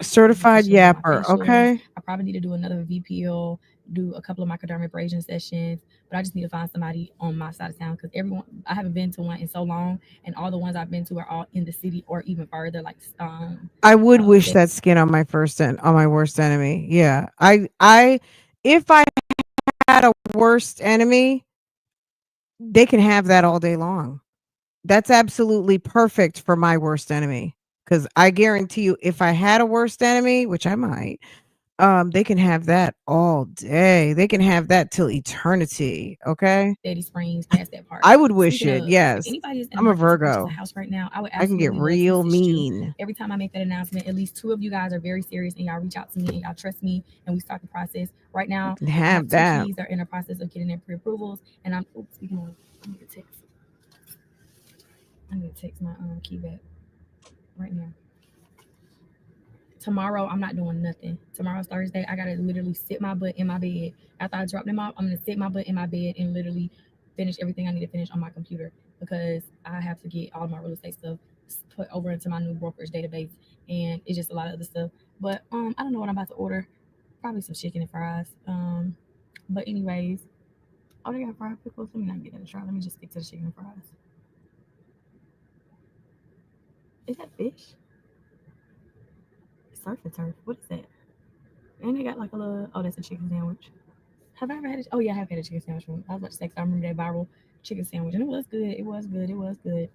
Certified yapper. Okay. I probably need to do another VPL, do a couple of microdermabrasion sessions, but I just need to find somebody on my side of town because I haven't been to one in so long, and all the ones I've been to are all in the city or even further. Like I would wish that skin on my on my worst enemy. Yeah, I if I had a worst enemy, they can have that all day long. That's absolutely perfect for my worst enemy. Because I guarantee you, if I had a worst enemy, which I might, they can have that all day. They can have that till eternity. Okay. Steady Springs, past that part. I would wish Speaking it. of, Yes. if anybody is in I'm a the market to purchase Virgo. a house right now, I would I can get absolutely real love to assist you. mean. Every time I make that announcement, at least two of you guys are very serious and y'all reach out to me and y'all trust me, and we start the process. Right now, You can I have have two that. keys that are in the process of getting their pre-approvals, and speaking of, I need to text. I need to text my key back right now. Tomorrow, I'm not doing nothing. Tomorrow's Thursday. I gotta literally sit my butt in my bed. After I drop them off, I'm gonna sit my butt in my bed and literally finish everything I need to finish on my computer because I have to get all my real estate stuff put over into my new brokerage database, and it's just a lot of other stuff. But I don't know what I'm about to order. Probably some chicken and fries. But anyways, oh, they got fried pickles. Let me not get that a try. Let me just stick to the chicken and fries. Is that fish? Surf and turf. What is that? And they got like a little. Oh, that's a chicken sandwich. Have I ever had it? Oh yeah, I have had a chicken sandwich from. I was about to say, 'cause I remember that viral chicken sandwich, and it was good. It was good. It was good.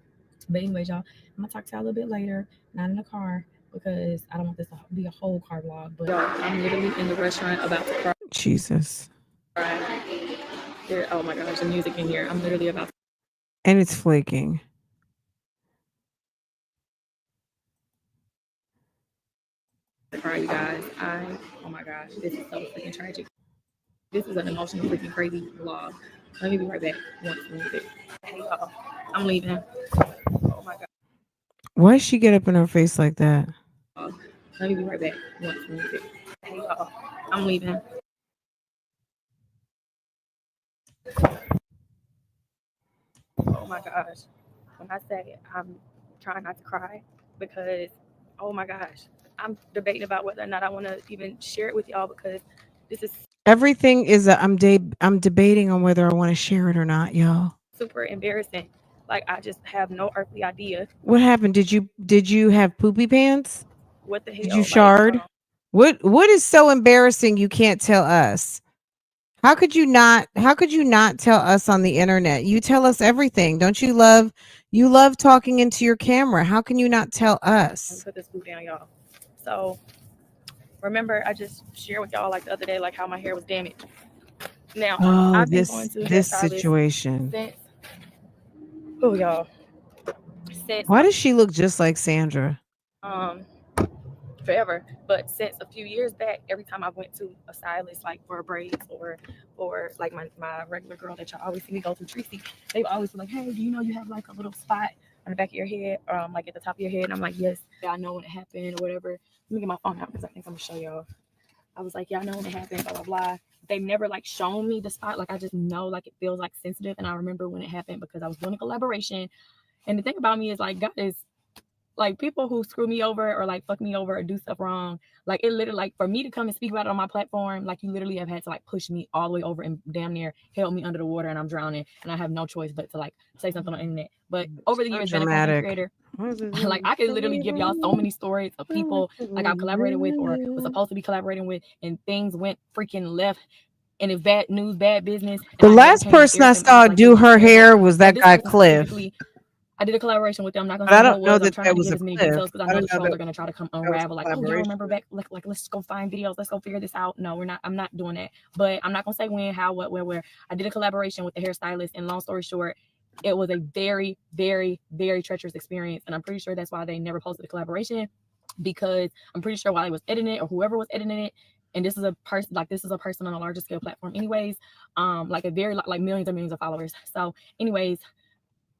But anyways, y'all, I'm gonna talk to y'all a little bit later. Not in the car because I don't want this to be a whole car vlog. But y'all, I'm literally in the restaurant about to cry. Jesus. There, oh my gosh, the music in here. I'm literally about And it's flaking. to cry, you guys. Oh my gosh, this is so freaking tragic. This is an emotional, freaking crazy vlog. Let me be right back. Once music. Hey y'all, I'm leaving. Oh my god. Why did she get up in her face like that? Let me be right back. Once music. Hey y'all, I'm leaving. Oh my gosh. When I say I'm trying not to cry because, oh my gosh, I'm debating about whether or not I want to even share it with y'all because this is Everything is I'm debating on whether I want to share it or not, y'all. super embarrassing. Like I just have no earthly idea. What happened? Did you have poopy pants? What the hell? Did you shard? What is so embarrassing you can't tell us? How could you not tell us on the internet? You tell us everything. Don't you love talking into your camera? How can you not tell Let me us? put this food down, y'all. So remember, I just shared with y'all like the other day, like how my hair was damaged. Now Oh, I've been going to this hairstylists situation. since, oh y'all, since Why does she look just like Sandra? forever. But since a few years back, every time I went to a stylist, like for braids or like my regular girl that y'all always see me go to, Tracy, they would always be like, hey, do you know you have like a little spot on the back of your head, like at the top of your head? And I'm like, yes, yeah, I know when it happened or whatever. Let me get my phone out because I think I'm gonna show y'all. I was like, yeah, I know when it happened, blah blah blah. They've never like shown me the spot. Like I just know like it feels like sensitive, and I remember when it happened because I was doing a collaboration. And the thing about me is like God is like people who screw me over or like fuck me over or do stuff wrong, like it literally, like for me to come and speak about it on my platform, like you literally have had to like push me all the way over and damn near held me under the water and I'm drowning and I have no choice but to like say something on the internet. But over the So years being a content dramatic. creator, like I could literally give y'all so many stories of people like I've collaborated with or was supposed to be collaborating with, and things went freaking left and it's bad news, bad business. The And I never last came and person aired I them out. saw Like it do was her terrible. hair was Like that this guy person Cliff. specifically, I did a collaboration with them. I'm not gonna But say I who don't it know was. I'm that trying that not to was give a as many Cliff. details because I I know don't the know trolls that are gonna try to come that was a unravel like, oh y'all collaboration. remember back, like let's go find videos, let's go figure this out. No, we're not. I'm not doing that. But I'm not gonna say when, how, what, where. I did a collaboration with the hairstylist, and long story short, it was a very, very, very treacherous experience, and I'm pretty sure that's why they never posted the collaboration, because I'm pretty sure while they was editing it or whoever was editing it, and this is a person on a larger scale platform anyways, like a very like millions and millions of followers. So anyways,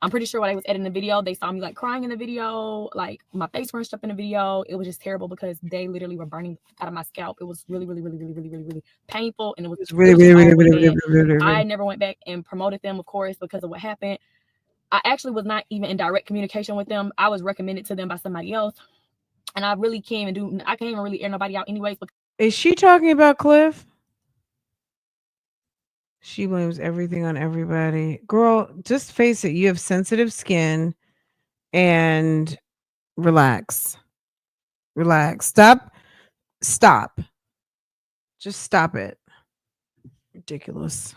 I'm pretty sure when I was editing the video, they saw me like crying in the video, like my face scrunched up in the video. It was just terrible because they literally were burning out of my scalp. It was really, really, really, really, really, really, really painful, and it was It's really, just really, all the really, way really, bad. really, really, I really. never went back and promoted them, of course, because of what happened. I actually was not even in direct communication with them. I was recommended to them by somebody else, and I really can't even really air nobody out anyways. Is she talking about Cliff? She blames everything on everybody. Girl, just face it. You have sensitive skin and relax. Relax. Stop. Just stop it. Ridiculous.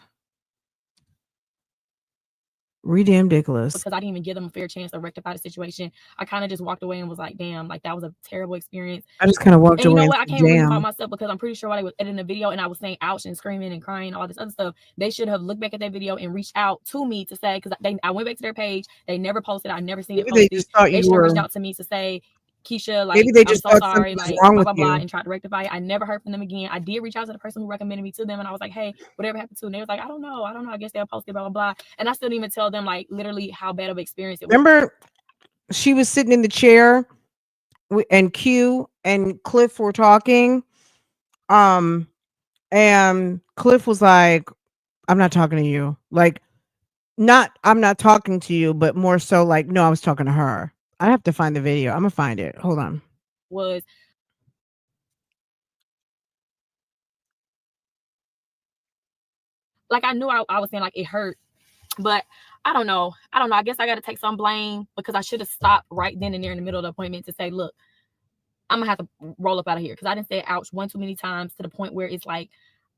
Ridiculous. Because I didn't even give them a fair chance to rectify the situation. I kind of just walked away and was like, damn, like that was a terrible experience. I just kind of walked And you away know and what? I said, can't really fault damn. myself because I'm pretty sure while I was editing the video and I was saying ouch and screaming and crying, all this other stuff, they should have looked back at that video and reached out to me to say, because I went back to their page, they never posted, I never seen it Maybe they posted. just thought They you should have reached were. out to me to say, Kesha, like, Maybe they I'm just so thought sorry, something was like, wrong blah, with blah, blah, you. and tried to rectify it. I never heard from them again. I did reach out to the person who recommended me to them, and I was like, hey, whatever happened to? And they was like, I don't know. I guess they'll post it, blah, blah, blah. And I still didn't even tell them, like, literally how bad of an experience it was. Remember, she was sitting in the chair and Q and Cliff were talking. And Cliff was like, I'm not talking to you. Like, I'm not talking to you, but more so like, no, I was talking to her. I have to find the video. I'm gonna find it. Hold on. Was like, I knew I was saying like it hurt, but I don't know. I guess I got to take some blame because I should have stopped right then and there in the middle of the appointment to say, look, I'm gonna have to roll up out of here, because I didn't say ouch one too many times to the point where it's like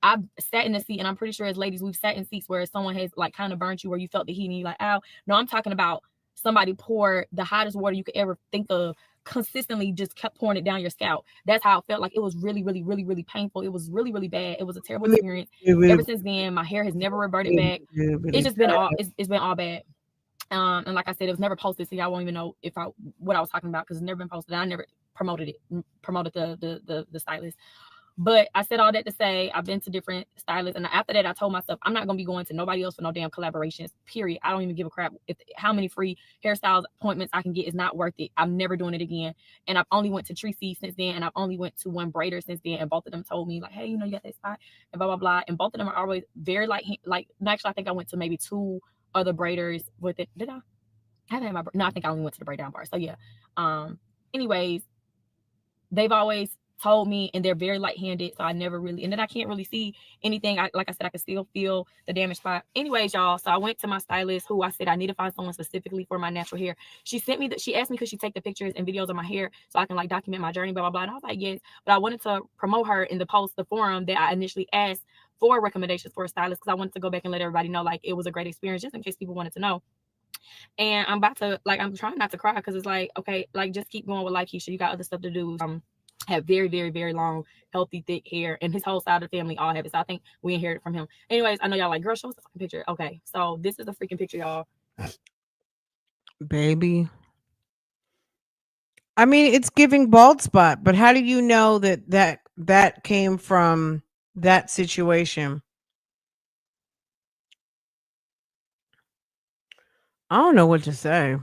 I've sat in the seat, and I'm pretty sure as ladies we've sat in seats where someone has like kind of burnt you, where you felt the heat and you're like, ow. No, I'm talking about somebody poured the hottest water you could ever think of, consistently just kept pouring it down your scalp. That's how it felt. Like it was really, really, really, really painful. It was really, really bad. It was a terrible experience. Ever since then, my hair has never reverted back. It's just been all it's been all bad. And like I said, it was never posted, so y'all won't even know what I was talking about because it's never been posted. I never promoted the stylist. But I said all that to say I've been to different stylists, and after that I told myself I'm not gonna be going to nobody else for no damn collaborations, period. I don't even give a crap if how many free hairstyles appointments I can get is not worth it. I'm never doing it again. And I've only went to Tracy since then, and I've only went to one braider since then, and both of them told me like, hey, you got that spot and blah blah blah. And both of them are always very like actually I think I went to maybe 2 other braiders with it. Did I? I haven't had my no, I think I only went to the breakdown bar. So yeah. Anyways, they've always told me, and they're very light-handed, so I never really, and then I can't really see anything. Like I said, I can still feel the damage spot. Anyways, y'all, so I went to my stylist, who I said I need to find someone specifically for my natural hair. She sent me she asked me could she take the pictures and videos of my hair so I can like document my journey, blah blah blah. And I was like, yes, but I wanted to promote her in the post, the forum that I initially asked for recommendations for a stylist because I wanted to go back and let everybody know like it was a great experience just in case people wanted to know. And I'm about to like I'm trying not to cry because it's like okay, like just keep going with life, Kesha. You got other stuff to do. Have very, very, very long, healthy, thick hair, and his whole side of the family all have it. So I think we inherited from him. Anyways, I know y'all like, girl, show us the fucking picture. Okay, so this is the freaking picture, y'all. Baby. I mean, it's giving bald spot, but how do you know that came from that situation? I don't know what to say.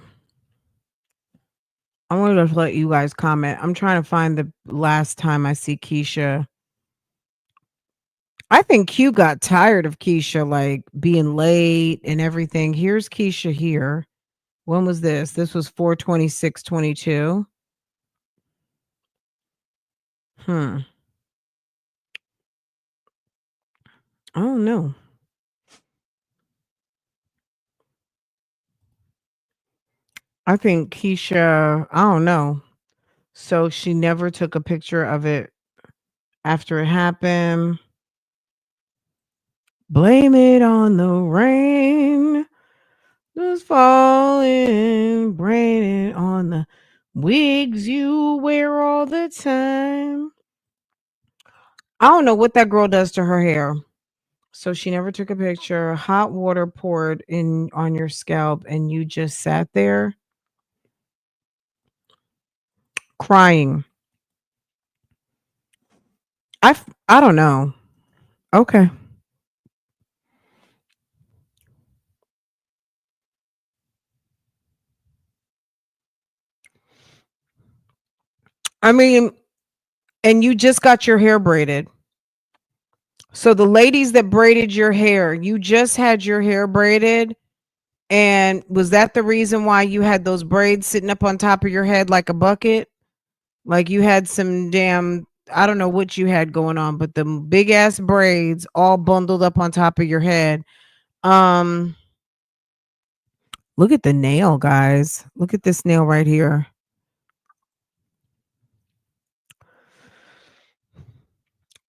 I'm going to just let you guys comment. I'm trying to find the last time I see Kesha. I think Q got tired of Kesha like being late and everything. Here's Kesha here. When was this? This was 4/26/22. I don't know. I think Kesha, I don't know. So she never took a picture of it after it happened. Blame it on the rain. Just falling. Blame it on the wigs you wear all the time. I don't know what that girl does to her hair. So she never took a picture. Hot water poured in on your scalp and you just sat there crying. I don't know. Okay. I mean, and you just got your hair braided. So the ladies that braided your hair, you just had your hair braided. And was that the reason why you had those braids sitting up on top of your head like a bucket? Like you had some damn, I don't know what you had going on, but the big ass braids all bundled up on top of your head. Um, Look at the nail, guys. Look at this nail right here.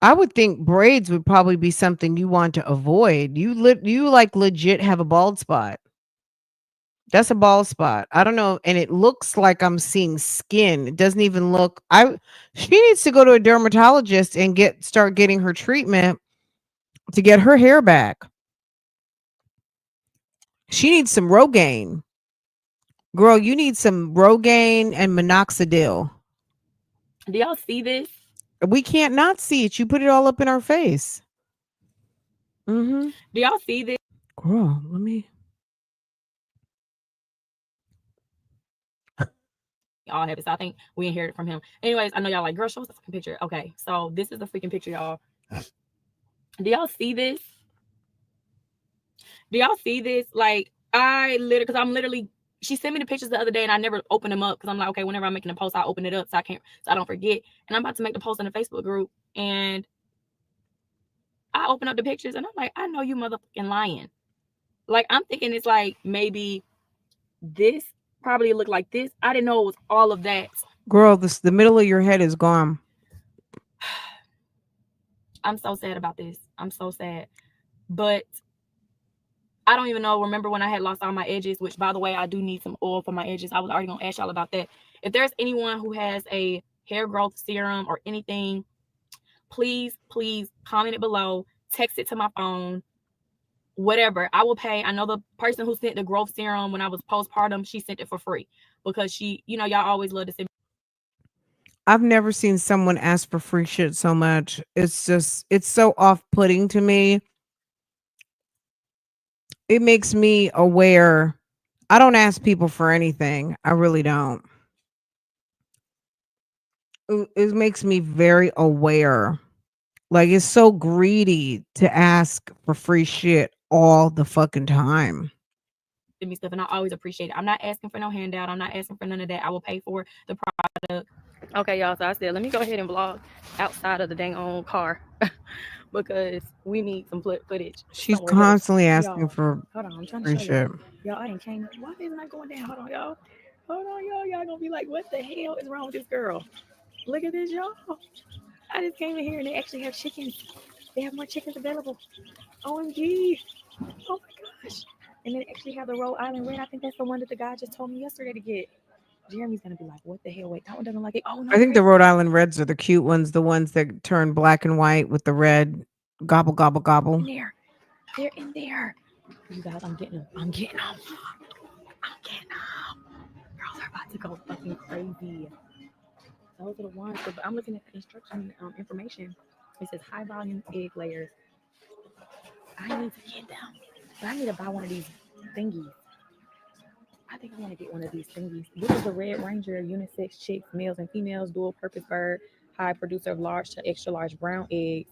I would think braids would probably be something you want to avoid. You like legit have a bald spot. That's a bald spot. I don't know, and it looks like I'm seeing skin. It doesn't even look. She needs to go to a dermatologist and start getting her treatment to get her hair back. She needs some Rogaine. Girl, you need some Rogaine and minoxidil. Do y'all see this? We can't not see it. You put it all up in our face. Do y'all see this? Girl, let me. All have it. So I think we inherited from him. Anyways, I know y'all like, girl, show us the fucking picture. Okay, so this is the freaking picture, y'all. Do y'all see this? Do y'all see this? Like, because I'm literally, she sent me the pictures the other day and I never opened them up because I'm like, okay, whenever I'm making a post, I open it up so I don't forget. And I'm about to make the post in the Facebook group and I open up the pictures and I'm like, I know you motherfucking lying. Like, I'm thinking it's like maybe this probably looked like this. I didn't know it was all of that. Girl, the middle of your head is gone. I'm so sad about this. I'm so sad. But I don't even know. Remember when I had lost all my edges, which by the way, I do need some oil for my edges. I was already going to ask y'all about that. If there's anyone who has a hair growth serum or anything, please comment it below. Text it to my phone. Whatever. I will pay. I know the person who sent the growth serum when I was postpartum, she sent it for free because she, y'all always love to send. I've never seen someone ask for free shit so much. It's so off-putting to me. It makes me aware. I don't ask people for anything. I really don't. It makes me very aware. Like, it's so greedy to ask for free shit all the fucking time. Me stuff, and I always appreciate it. I'm not asking for no handout. I'm not asking for none of that. I will pay for the product. Okay, y'all. So I said, let me go ahead and vlog outside of the dang old car because we need some footage. She's constantly asking for hold on, I'm trying free to show shit. y'all. I didn't came. Why is it not going down? Hold on, y'all. Hold on, y'all. Y'all gonna be like, what the hell is wrong with this girl? Look at this, y'all. I just came in here and they actually have chickens. They have more chickens available. OMG. Oh my gosh. And they actually have the Rhode Island Red. I think that's the one that the guy just told me yesterday to get. Jeremy's gonna be like, what the hell? Wait, that one doesn't like it. Oh no. I think the Rhode Island Reds are the cute ones, the ones that turn black and white with the red gobble, gobble, gobble. in there. They're in there. You guys, I'm getting them. I'm getting them. I'm getting them. Girls are about to go fucking crazy. Those are the ones. But I'm looking at the instruction information. It says high volume egg layers. I need to get them. But I need to buy one of these thingies. I think I want to get one of these thingies. This is the Red Ranger unisex chicks, males and females, dual purpose bird, high producer of large to extra large brown eggs.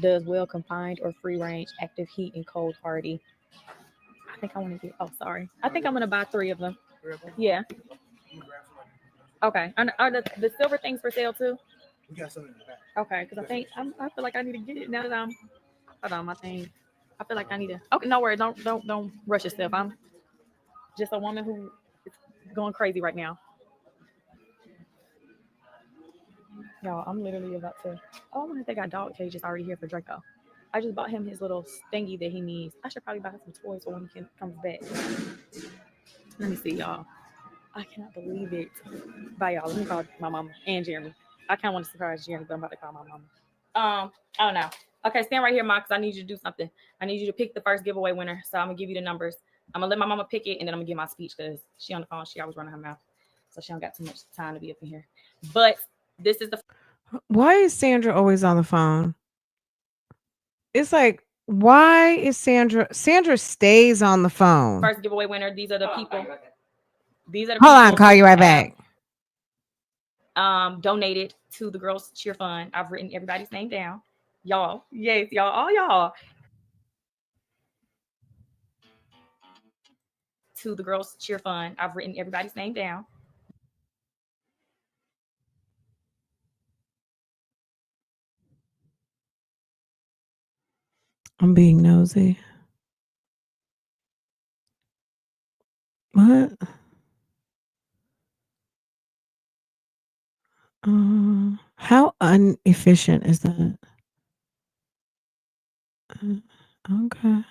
Does well confined or free range, active heat and cold hardy. I think I want to get. Oh, sorry. I think I'm gonna buy 3 of them. Yeah. Okay. Are the silver things for sale too? We got some in the back. Okay, because I feel like I need to get it now that I'm. Hold on, my thing. I feel like I need to. Okay, no worries. Don't rush yourself. I'm just a woman who is going crazy right now. Y'all, I'm literally about to. Oh, I wonder if they got dog cages already here for Draco. I just bought him his little thingy that he needs. I should probably buy him some toys for when he comes back. Let me see, y'all. I cannot believe it. Bye, y'all. Let me call my mama and Jeremy. I kind of want to surprise Jeremy, but I'm about to call my mama. I don't know. Okay, stand right here, Ma, because I need you to do something. I need you to pick the first giveaway winner. So I'm gonna give you the numbers. I'm gonna let my mama pick it, and then I'm gonna give my speech because she on the phone. She always running her mouth, so she don't got too much time to be up in here. But this is the. Why is Sandra always on the phone? It's like, why is Sandra stays on the phone? First giveaway winner. These are the people. These are the Hold people on, call you right back. Donated to the Girls Cheer Fund. I've written everybody's name down. Y'all. Yes, y'all. All y'all. To the Girls Cheer Fund. I've written everybody's name down. I'm being nosy. What? How inefficient is that? Okay.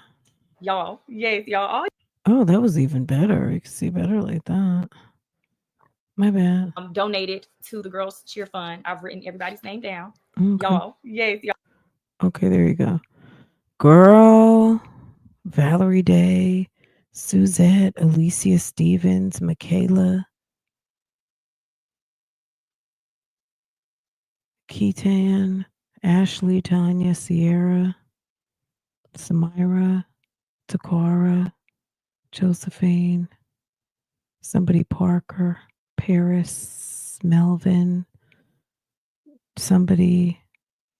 Y'all. Yes, y'all. Oh, that was even better. You can see better like that. My bad. Donated to the Girls Cheer Fund. I've written everybody's name down. Okay. Y'all. Yes, y'all. Okay, there you go. Girl, Valerie Day, Suzette, Alicia Stevens, Michaela, Keaton, Ashley, Tanya, Sierra, Samira, Takara, Josephine, somebody Parker, Paris, Melvin, somebody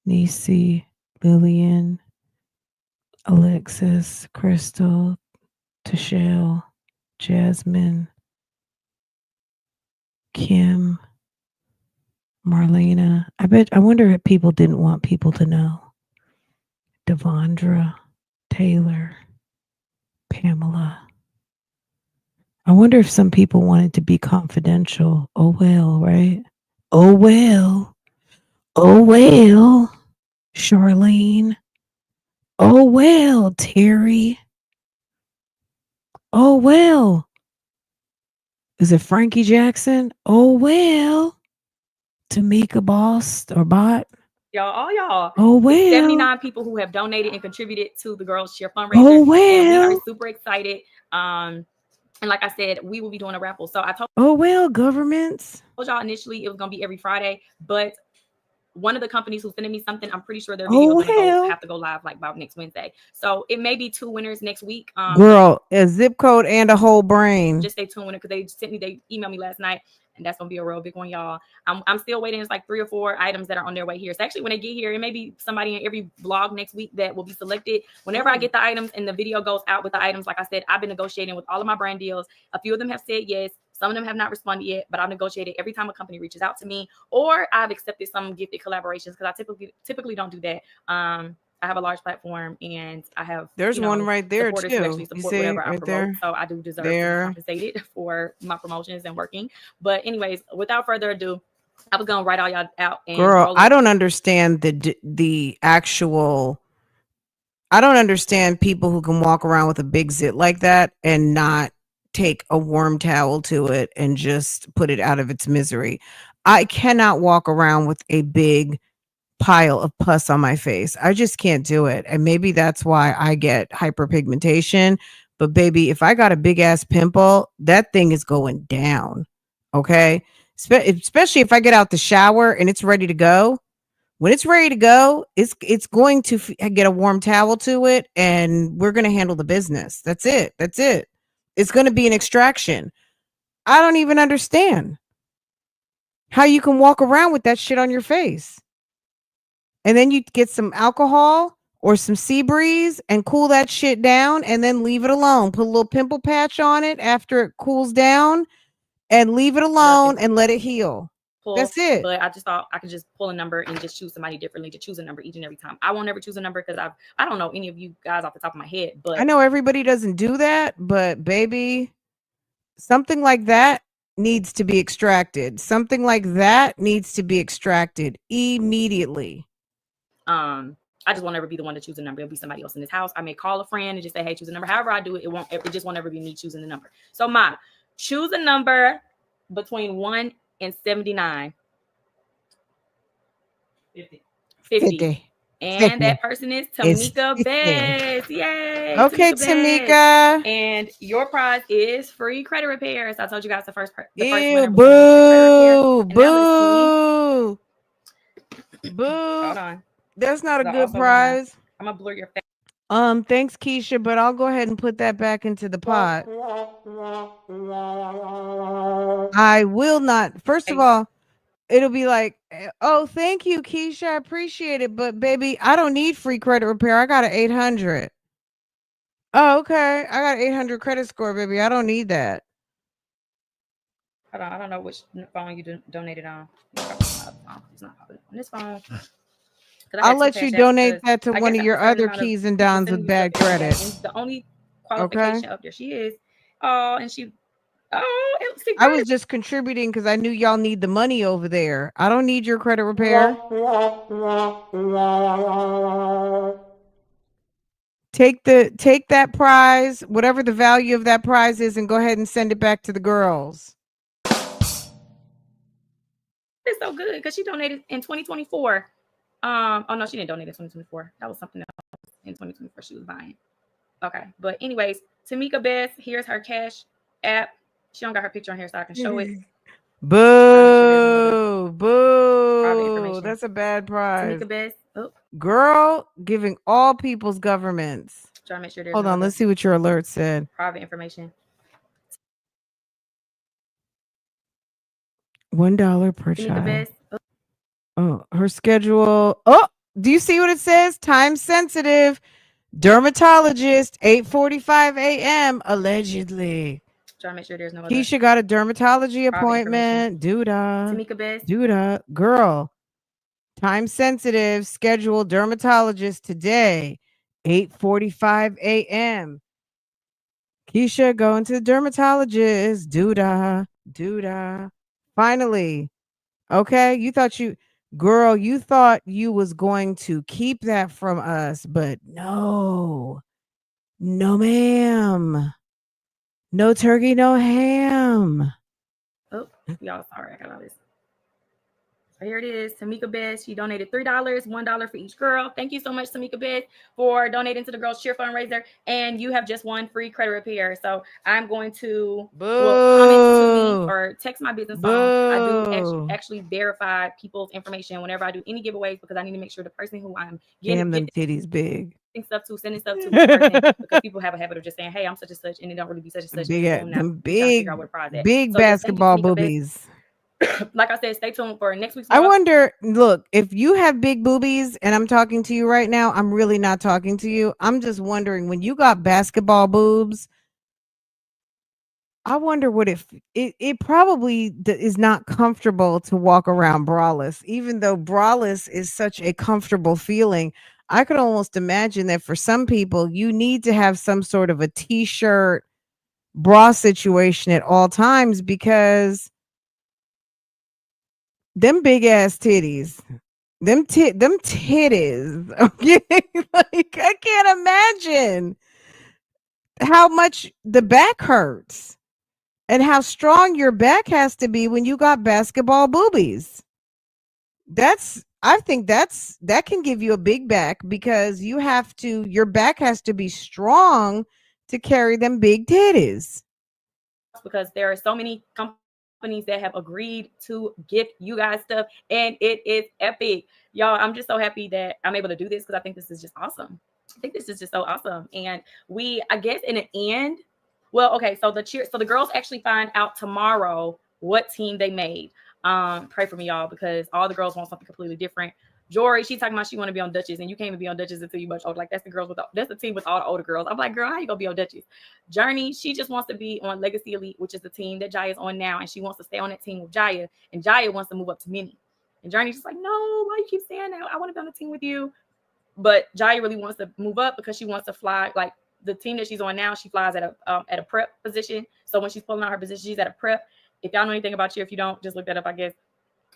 Nisi, Lillian, Alexis, Crystal, Tashelle, Jasmine, Kim, Marlena. I wonder if people didn't want people to know. Devondra, Taylor, Pamela. I wonder if some people wanted to be confidential. Oh well, right? Oh well. Oh well. Charlene. Oh well, Terry. Oh well. Is it Frankie Jackson? Oh well. Tamika Boss or Bot. Y'all, all y'all. Oh well. 79 people who have donated and contributed to the Girls Cheer Fundraiser. Oh well. And we are super excited. And like I said, we will be doing a raffle. So I told governments. y'all initially it was gonna be every Friday, but one of the companies who's sending me something, I'm pretty sure their video is gonna have to go live like about next Wednesday. So it may be 2 winners next week. Girl, a zip code and a whole brain. Just stay tuned because they emailed me last night. And that's gonna be a real big one, y'all. I'm still waiting. It's like 3 or 4 items that are on their way here. So actually, when they get here, it may be somebody in every vlog next week that will be selected. Whenever I get the items and the video goes out with the items, like I said, I've been negotiating with all of my brand deals. A few of them have said yes. Some of them have not responded yet, but I've negotiated every time a company reaches out to me, or I've accepted some gifted collaborations because I typically don't do that. I have a large platform and I have there's one right there too. You see whatever I promote. There? So I do deserve to be compensated for my promotions and working. But anyways, without further ado, I was gonna write all y'all out. And girl, I don't understand the actual I don't understand people who can walk around with a big zit like that and not take a warm towel to it and just put it out of its misery. I cannot walk around with a big pile of pus on my face. I just can't do it. And maybe that's why I get hyperpigmentation. But baby, if I got a big ass pimple, that thing is going down. Okay. Especially if I get out the shower and it's ready to go. When it's ready to go, it's going to get a warm towel to it, and we're going to handle the business. That's it. That's it. It's going to be an extraction. I don't even understand how you can walk around with that shit on your face. And then you get some alcohol or some sea breeze and cool that shit down and then leave it alone. Put a little pimple patch on it after it cools down and leave it alone and let it heal. That's it. But I just thought I could just pull a number and just choose somebody differently to choose a number each and every time. I won't ever choose a number because I don't know any of you guys off the top of my head. But I know everybody doesn't do that, but baby, something like that needs to be extracted. Something like that needs to be extracted immediately. I just won't ever be the one to choose a number. It'll be somebody else in this house. I may call a friend and just say, hey, choose a number. However I do it, it just won't ever be me choosing the number. So choose a number between 1 and 79. 50. And 50. That person is Tamika Best. Yay. Okay, Tamika. And your prize is free credit repairs. I told you guys the first winner. Boo. Boo. Boo. Hold on. That's not a good prize. I'm gonna blur your face. Thanks, Kesha, but I'll go ahead and put that back into the pot. I will not. First of all, it'll be like, oh, thank you, Kesha. I appreciate it. But baby, I don't need free credit repair. I got an 800. Oh, okay. I got an 800 credit score, baby. I don't need that. I don't know which phone you donated on. It's not on this phone. I'll let you donate that to one of your other keys and downs with bad credit. The only qualification up there she is. Oh, and she. Oh, I was just contributing because I knew y'all need the money over there. I don't need your credit repair. Take that prize, whatever the value of that prize is, and go ahead and send it back to the girls. It's so good because she donated in 2024. Oh no, she didn't donate in 2024. That was something else in 2024 she was buying. Okay, but anyways, Tamika Best, here's her cash app. She don't got her picture on here, so I can show it. Boo, boo. That's a bad prize. Tamika Best. Oh. Girl, giving all people's governments. Try to make sure there's Hold on, let's see what your alert said. Private information. $1 per child. Oh, her schedule. Oh, do you see what it says? Time sensitive. Dermatologist, 8:45 a.m. allegedly. Try to make sure there's no. Kesha got a dermatology appointment. Duda. Tamika Best. Duda. Girl. Time sensitive. Schedule dermatologist today. 8:45 a.m. Kesha going to the dermatologist. Duda. Duda. Finally. Okay. You thought you was going to keep that from us, but no, ma'am. No turkey, no ham. Oh, y'all, sorry, I got all this. So here it is, Tamika Best. She donated $3, $1 for each girl. Thank you so much, Tamika Best, for donating to the Girls Cheer Fundraiser. And you have just won free credit repair. So I'm going to comment to me or text my business phone. I do actually verify people's information whenever I do any giveaways because I need to make sure the person who I'm getting them titties big. Sending stuff to person because people have a habit of just saying, hey, I'm such and such, and it don't really be such and such. Big basketball boobies. Like I said, stay tuned for next week's vlog. I wonder, look, if you have big boobies and I'm talking to you right now, I'm really not talking to you. I'm just wondering, when you got basketball boobs, I wonder what if it probably is not comfortable to walk around braless, even though braless is such a comfortable feeling. I could almost imagine that for some people, you need to have some sort of a t-shirt bra situation at all times because them big ass titties, Them titties. Okay. Like I can't imagine how much the back hurts and how strong your back has to be when you got basketball boobies. I think that can give you a big back because your back has to be strong to carry them big titties. because there are so many companies that have agreed to gift you guys stuff, and it is epic. Y'all, I'm just so happy that I'm able to do this because I think this is just awesome. I think this is just so awesome. And I guess in the end, well, okay, so the girls actually find out tomorrow what team they made. Pray for me, y'all, because all the girls want something completely different. Jory, she talking about she want to be on Duchess, and you can't even be on Duchess until you much older. Like that's the team with all the older girls. I'm like, girl, how you gonna be on Duchess? Journey, she just wants to be on Legacy Elite, which is the team that Jaya's on now, and she wants to stay on that team with Jaya, and Jaya wants to move up to Mini. And Journey's just like, no, why you keep saying that? I want to be on the team with you. But Jaya really wants to move up because she wants to fly. Like the team that she's on now, she flies at a prep position. So when she's pulling out her position, she's at a prep. If y'all know anything about cheer, if you don't, just look that up, I guess.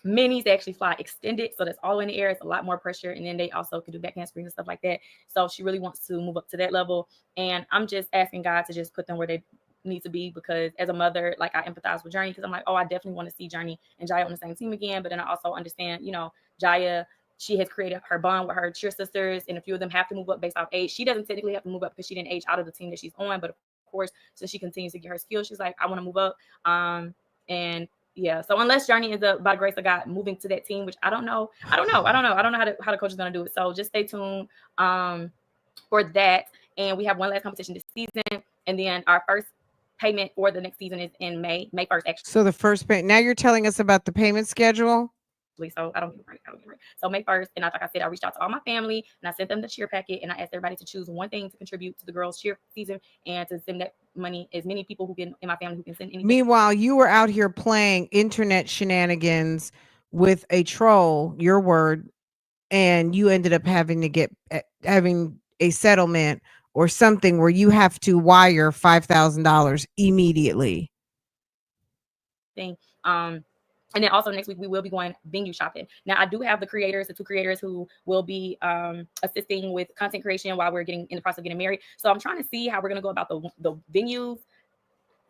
Minis actually fly extended, so that's all in the air. It's a lot more pressure, and then they also can do back handspring and stuff like that. So she really wants to move up to that level, and I'm just asking God to just put them where they need to be, because as a mother, like, I empathize with Journey, because I'm like, oh, I definitely want to see Journey and Jaya on the same team again. But then I also understand, Jaya, she has created her bond with her cheer sisters, and a few of them have to move up based off age. She doesn't technically have to move up because she didn't age out of the team that she's on, but of course, since she continues to get her skills, she's like, I want to move up. And yeah, so unless Journey ends up, by the grace of God, moving to that team, which I don't know how the coach is going to do it. So just stay tuned for that. And we have one last competition this season, and then our first payment for the next season is in May 1st, actually. So the first pay. Now you're telling us about the payment schedule. So I don't get it right. So May 1st, and like I said, I reached out to all my family and I sent them the cheer packet, and I asked everybody to choose one thing to contribute to the girls' cheer season and to send that money, as many people who can in my family who can send anything. Meanwhile, you were out here playing internet shenanigans with a troll, your word, and you ended up having a settlement or something where you have to wire $5,000 immediately. Thing. And then also next week we will be going venue shopping. Now I do have the two creators who will be assisting with content creation while we're in the process of getting married. So I'm trying to see how we're gonna go about the venues,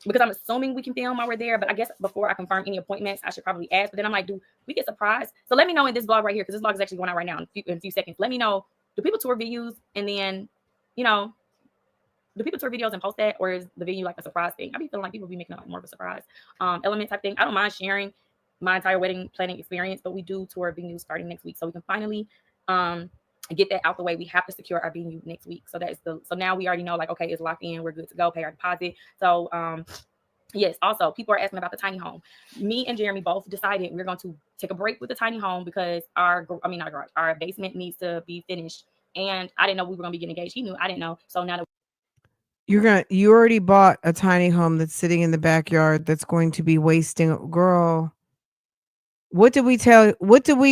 because I'm assuming we can film while we're there. But I guess before I confirm any appointments, I should probably ask. But then I'm like, do we get surprised? So let me know in this vlog right here, because this vlog is actually going out right now in a few seconds. Let me know, do people tour venues and then, do people tour videos and post that, or is the venue like a surprise thing? I be feeling like people be making up more of a surprise element type thing. I don't mind sharing my entire wedding planning experience, but we do tour venues starting next week, so we can finally get that out the way. We have to secure our venue next week. So so now we already know, like, okay, it's locked in, we're good to go, pay our deposit. So yes, also people are asking about the tiny home. Me and Jeremy both decided we're going to take a break with the tiny home because our basement needs to be finished. And I didn't know we were going to be getting engaged. He knew, I didn't know. So now that you already bought a tiny home that's sitting in the backyard that's going to be wasting. Girl, what did we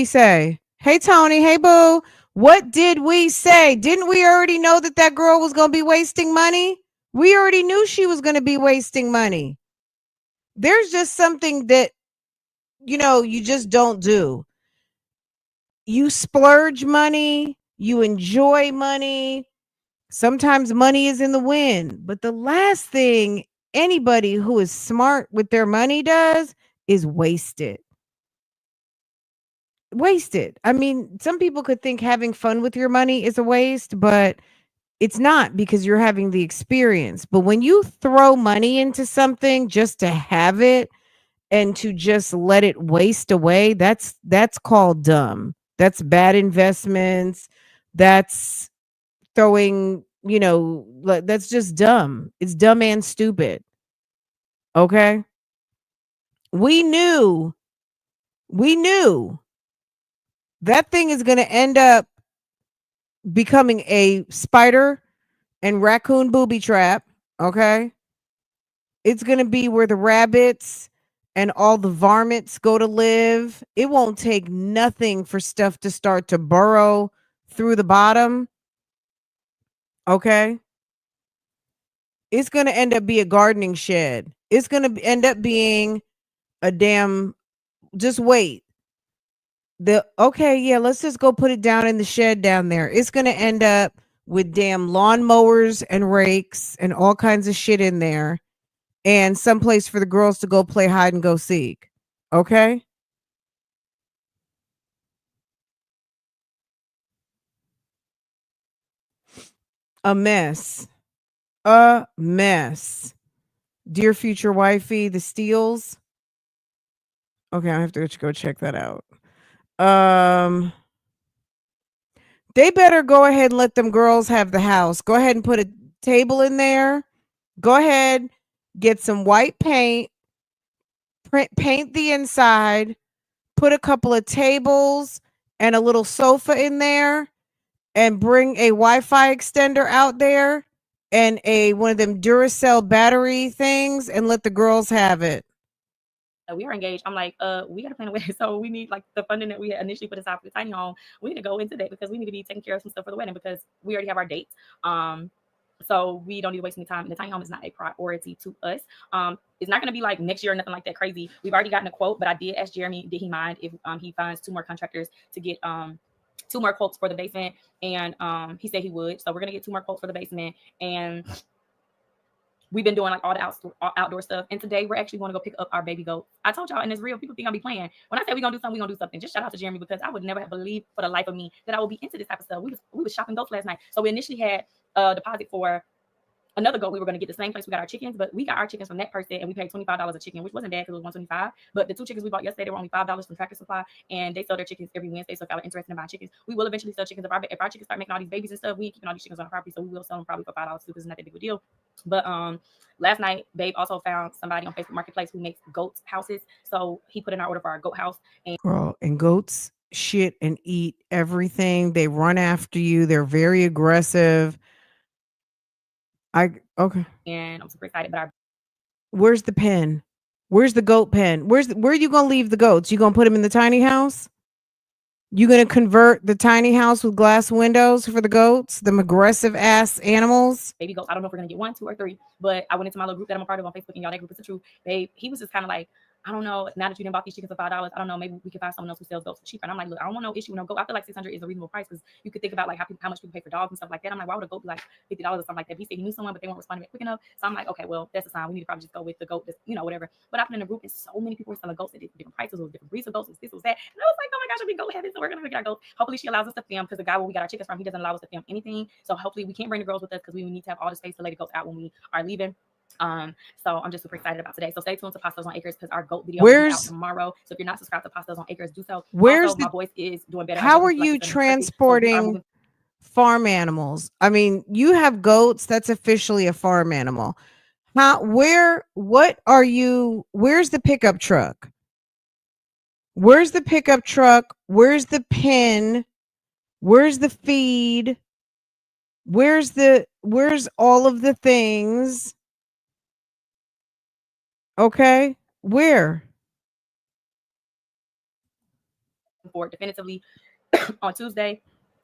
say? Hey, Tony. Hey, boo. What did we say? Didn't we already know that girl was going to be wasting money? We already knew she was going to be wasting money. There's just something that, you just don't do. You splurge money. You enjoy money. Sometimes money is in the wind. But the last thing anybody who is smart with their money does is waste it. I mean, some people could think having fun with your money is a waste, but it's not, because you're having the experience. But when you throw money into something just to have it and to just let it waste away, that's called dumb. That's bad investments. That's throwing, that's just dumb. It's dumb and stupid. Okay? We knew that thing is going to end up becoming a spider and raccoon booby trap. Okay. It's going to be where the rabbits and all the varmints go to live. It won't take nothing for stuff to start to burrow through the bottom. Okay. It's going to end up be a gardening shed. It's going to end up being a damn, just wait. let's just go put it down in the shed down there. It's gonna end up with damn lawnmowers and rakes and all kinds of shit in there, and someplace for the girls to go play hide and go seek. Okay? A mess. A mess. Dear future wifey, the Steels. Okay, I have to go check that out. They better go ahead and let them girls have the house. Go ahead and put a table in there. Go ahead, get some white paint, paint the inside, put a couple of tables and a little sofa in there, and bring a Wi-Fi extender out there and a one of them Duracell battery things and let the girls have it. We are engaged. I'm like, we gotta plan a wedding. So we need like the funding that we had initially put aside for the tiny home. We need to go into that because we need to be taking care of some stuff for the wedding because we already have our dates. So we don't need to waste any time. And the tiny home is not a priority to us. It's not gonna be like next year or nothing like that crazy. We've already gotten a quote, but I did ask Jeremy, did he mind if he finds 2 more contractors to get 2 more quotes for the basement, and he said he would. So we're gonna get 2 more quotes for the basement, and we've been doing like all the outdoor stuff. And today we're actually going to go pick up our baby goat. I told y'all, and it's real. People think I'll be playing. When I say we're gonna do something, we're gonna do something. Just shout out to Jeremy because I would never have believed for the life of me that I would be into this type of stuff. We was shopping goats last night. So we initially had a deposit for another goat. We were going to get the same place we got our chickens, but we got our chickens from that person and we paid $25 a chicken, which wasn't bad because it was $125. But the 2 chickens we bought yesterday, they were only $5 from Tractor Supply, and they sell their chickens every Wednesday. So if y'all are interested in buying chickens, we will eventually sell chickens. If our chickens start making all these babies and stuff, we ain't keeping all these chickens on our property, so we will sell them probably for $5 too, because it's not that big of a deal. But last night, Babe also found somebody on Facebook Marketplace who makes goat houses, so he put in our order for our goat house. And Girl, and goats shit and eat everything. They run after you. They're very aggressive. Okay. And I'm super excited. But where's the pen? Where's the goat pen? Where are you gonna leave the goats? You gonna put them in the tiny house? You gonna convert the tiny house with glass windows for the goats, them aggressive ass animals? baby goats, I don't know if we're gonna get 1, 2, or 3, but I went into my little group that I'm a part of on Facebook, and y'all, that group is the truth. Babe, he was just kind of like, I don't know. Now that you didn't bought these chickens for $5, I don't know. Maybe we can find someone else who sells goats for cheaper. And I'm like, look, I don't want no issue with no goat. I feel like 600 is a reasonable price because you could think about like how much people pay for dogs and stuff like that. I'm like, why would a goat be like $50 or something like that? He said he knew someone, but they weren't responding quick enough. So I'm like, okay, well, that's a sign. We need to probably just go with the goat, that's, whatever. But I put in a group, and so many people were selling goats at different prices, with different breeds of goats, this was that. And I was like, oh my gosh, we go heaven. So we're gonna get our goats. Hopefully, she allows us to film because the guy where we got our chickens from, he doesn't allow us to film anything. So hopefully, we can't bring the girls with us because we need to have all the space to lay the goats out when we are leaving. So I'm just super excited about today. So stay tuned to Pastas on Acres because our goat video will be out tomorrow. So if you're not subscribed to Pastas on Acres, do so. Also, my voice is doing better. How are you transporting farm animals? I mean, you have goats. That's officially a farm animal. Where's the pickup truck? Where's the pickup truck? Where's the pen? Where's the feed? Where's all of the things? Okay. Where? For definitively on Tuesday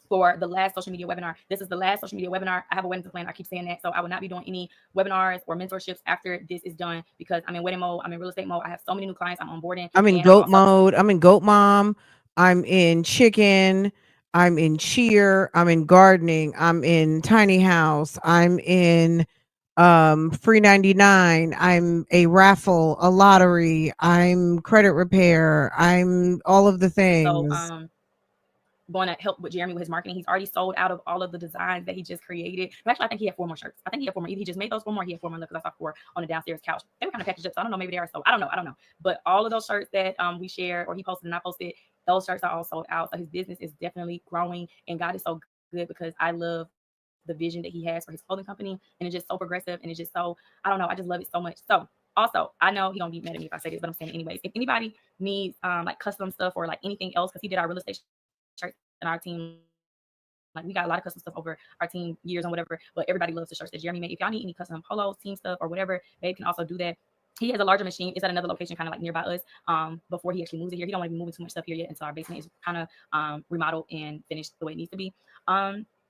for the last social media webinar. This is the last social media webinar. I have a wedding plan. I keep saying that. So I will not be doing any webinars or mentorships after this is done because I'm in wedding mode. I'm in real estate mode. I have so many new clients I'm onboarding. I'm in goat mode. I'm in goat mom. I'm in chicken. I'm in cheer. I'm in gardening. I'm in tiny house. I'm in free 99. I'm a raffle, a lottery. I'm credit repair. I'm all of the things. So going to help with Jeremy with his marketing. He's already sold out of all of the designs that he just created. Actually, I think he had 4 more shirts. I think he had 4 more. Either he just made those 4 more, he had 4 more left because I saw 4 on the downstairs couch. They were kind of packaged up, so I don't know. Maybe they are sold. I don't know. But all of those shirts that we shared or he posted and I posted, those shirts are all sold out. So his business is definitely growing, and God is so good because I love the vision that he has for his clothing company, and it's just so progressive, and it's just so, I don't know, I just love it so much. So also, I know he gonna be mad at me if I say this, but I'm saying it anyways. If anybody needs like custom stuff or like anything else, because he did our real estate shirts and our team, like we got a lot of custom stuff over our team years and whatever, but everybody loves the shirts that Jeremy made. If y'all need any custom polos, team stuff or whatever, Babe can also do that. He has a larger machine. It's at another location, kind of like nearby us. Before he actually moves it here, he don't want to be moving too much stuff here yet until our basement is kind of remodeled and finished the way it needs to be.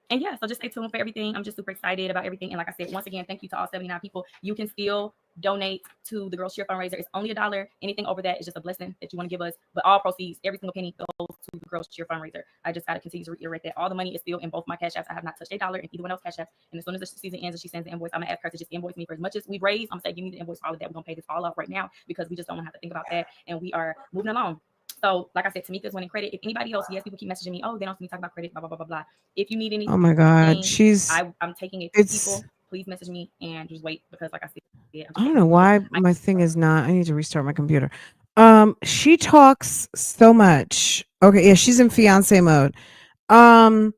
And yeah, so just stay tuned for everything. I'm just super excited about everything. And like I said, once again, thank you to all 79 people. You can still donate to the Girls Cheer Fundraiser. It's only $1. Anything over that is just a blessing that you want to give us. But all proceeds, every single penny goes to the Girls Cheer Fundraiser. I just got to continue to reiterate that. All the money is still in both my cash apps. I have not touched $1 in either one of those cash apps. And as soon as the season ends and she sends the invoice, I'm going to ask her to just invoice me for as much as we raise. I'm going to say, give me the invoice for all of that. We're going to pay this all off right now because we just don't want to have to think about that. And we are moving along. So, like I said, Tamika's winning credit. If anybody else, yes, people keep messaging me, oh, they don't see me talk about credit, blah, blah, blah, blah, blah. If you need anything, oh my God, I'm taking it to people. Please message me and just wait because, like I said, I don't know why my thing is not. I need to restart my computer. She talks so much. Okay, yeah, she's in fiance mode. The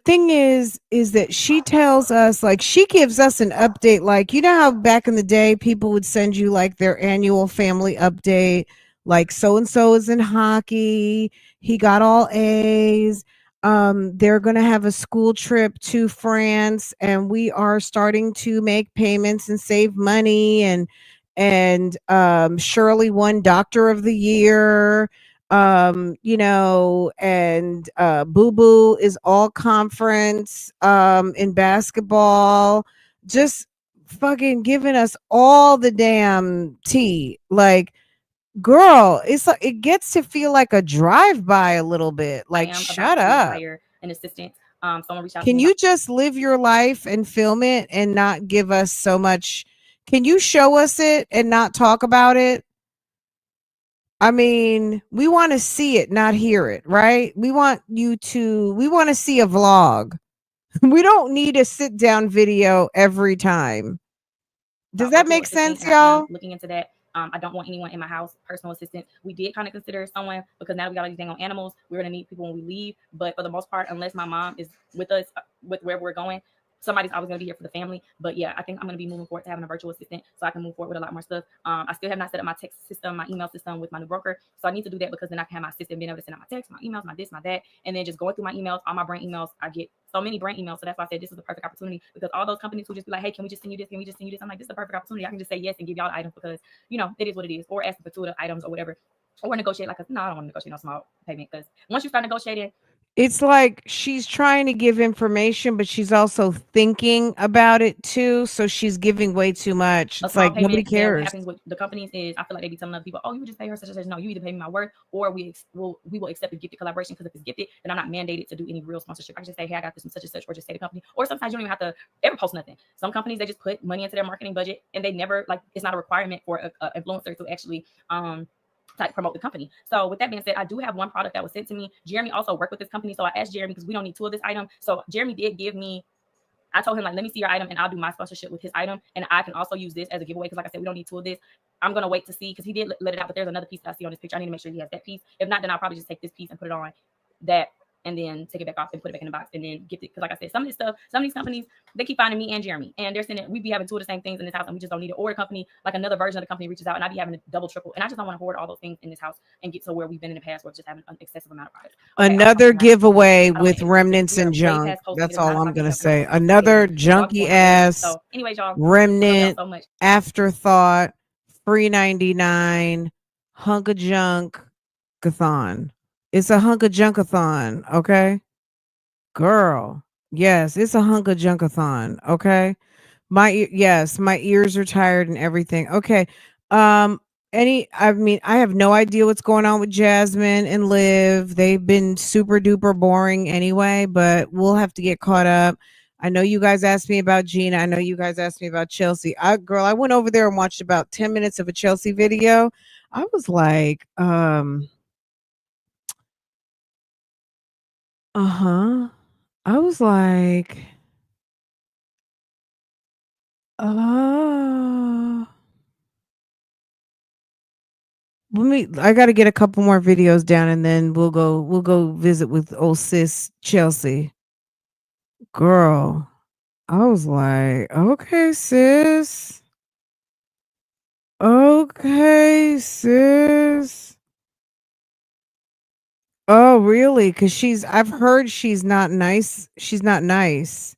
thing is that she tells us, like, she gives us an update. Like, you know how back in the day people would send you like their annual family update, like so and so is in hockey, he got all A's. They're gonna have a school trip to France, and we are starting to make payments and save money. And Shirley won Doctor of the Year. You know, and Boo Boo is all conference in basketball, just fucking giving us all the damn tea. Like, girl, it's like it gets to feel like a drive-by a little bit. Like, shut up. Hire an assistant. Someone reached out. Can you just live your life and film it and not give us so much? Can you show us it and not talk about it? I mean, we want to see it, not hear it, right? We want to see a vlog. We don't need a sit down video every time. Does that make sense, y'all? Looking into that. I don't want anyone in my house, personal assistant. We did kind of consider someone because now we got all these dang on animals. We're going to need people when we leave. But for the most part, unless my mom is with us, with wherever we're going, somebody's always going to be here for the family. But yeah, I think I'm going to be moving forward to having a virtual assistant so I can move forward with a lot more stuff. I still have not set up my text system, my email system with my new broker. So I need to do that because then I can have my assistant being able to send out my texts, my emails, my this, my that. And then just going through my emails, all my brand emails. I get so many brand emails. So that's why I said this is a perfect opportunity because all those companies who just be like, hey, can we just send you this? Can we just send you this? I'm like, this is a perfect opportunity. I can just say yes and give y'all the items because, you know, it is what it is. Or ask for two of the items or whatever. Or negotiate no, I don't want to negotiate no small payment because once you start negotiating, it's like she's trying to give information, but she's also thinking about it too. So she's giving way too much. It's like nobody cares. What happens with the companies is I feel like they be telling other people, oh, you just pay her such and such. No, you either pay me my worth or we will accept a gifted collaboration because if it's gifted, then I'm not mandated to do any real sponsorship. I can just say, hey, I got this from such and such, or just say the company. Or sometimes you don't even have to ever post nothing. Some companies, they just put money into their marketing budget and they never, like, it's not a requirement for an influencer to actually like promote the company. So with that being said, I do have one product that was sent to me. Jeremy also worked with this company. So I asked Jeremy because we don't need two of this item. So Jeremy did give me, I told him, like, let me see your item and I'll do my sponsorship with his item. And I can also use this as a giveaway because, like I said, we don't need two of this. I'm going to wait to see because he did let it out, but there's another piece that I see on this picture. I need to make sure he has that piece. If not, then I'll probably just take this piece and put it on that and then take it back off and put it back in the box and then gift it. Because like I said, some of this stuff, some of these companies, they keep finding me and Jeremy. And they're sending, we be having two of the same things in this house and we just don't need it. Or a company, like another version of the company reaches out and I be having a double, triple. And I just don't want to hoard all those things in this house and get to where we've been in the past where just having an excessive amount of products. Okay, another giveaway with remnants and junk. That's all I'm going to say. Another junky ass, so anyways, y'all, remnant, so much. Afterthought, free 99, hunk of junk-a-thon. It's a hunk of junk-a-thon, okay? Girl, yes, it's a hunk of junk-a-thon, okay? My ears are tired and everything. Okay. I have no idea what's going on with Jasmine and Liv. They've been super duper boring anyway, but we'll have to get caught up. I know you guys asked me about Gina. I know you guys asked me about Chelsea. I went over there and watched about 10 minutes of a Chelsea video. I was like, I was like, I got to get a couple more videos down and then we'll go visit with old sis Chelsea. Girl, I was like, okay, sis. Okay, sis. Oh, really? Because I've heard she's not nice. She's not nice.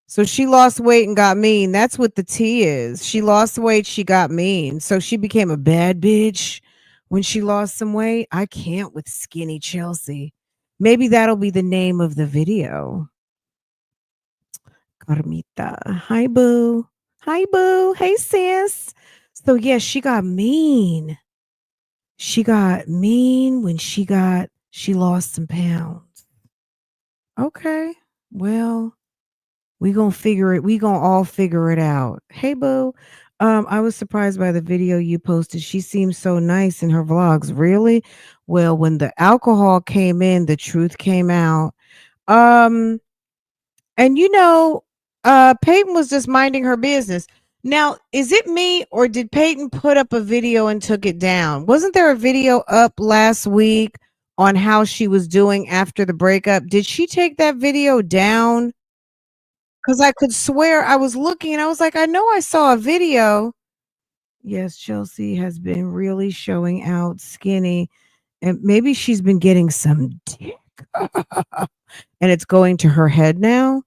So she lost weight and got mean. That's what the tea is. She lost weight, she got mean. So she became a bad bitch when she lost some weight. I can't with skinny Chelsea. Maybe that'll be the name of the video. Carmita. Hi, boo. Hi, boo. Hey, sis. So yeah, she got mean. She got mean when she lost some pounds. Okay. Well, we gonna all figure it out. Hey, boo. I was surprised by the video you posted. She seems so nice in her vlogs. Really? Well, when the alcohol came in, the truth came out. Um, and Peyton was just minding her business. Now, is it me or did Peyton put up a video and took it down? Wasn't there a video up last week on how she was doing after the breakup? Did she take that video down? Because I could swear I was looking and I was like, I know I saw a video. Yes, Chelsea has been really showing out skinny, and maybe she's been getting some dick and it's going to her head now.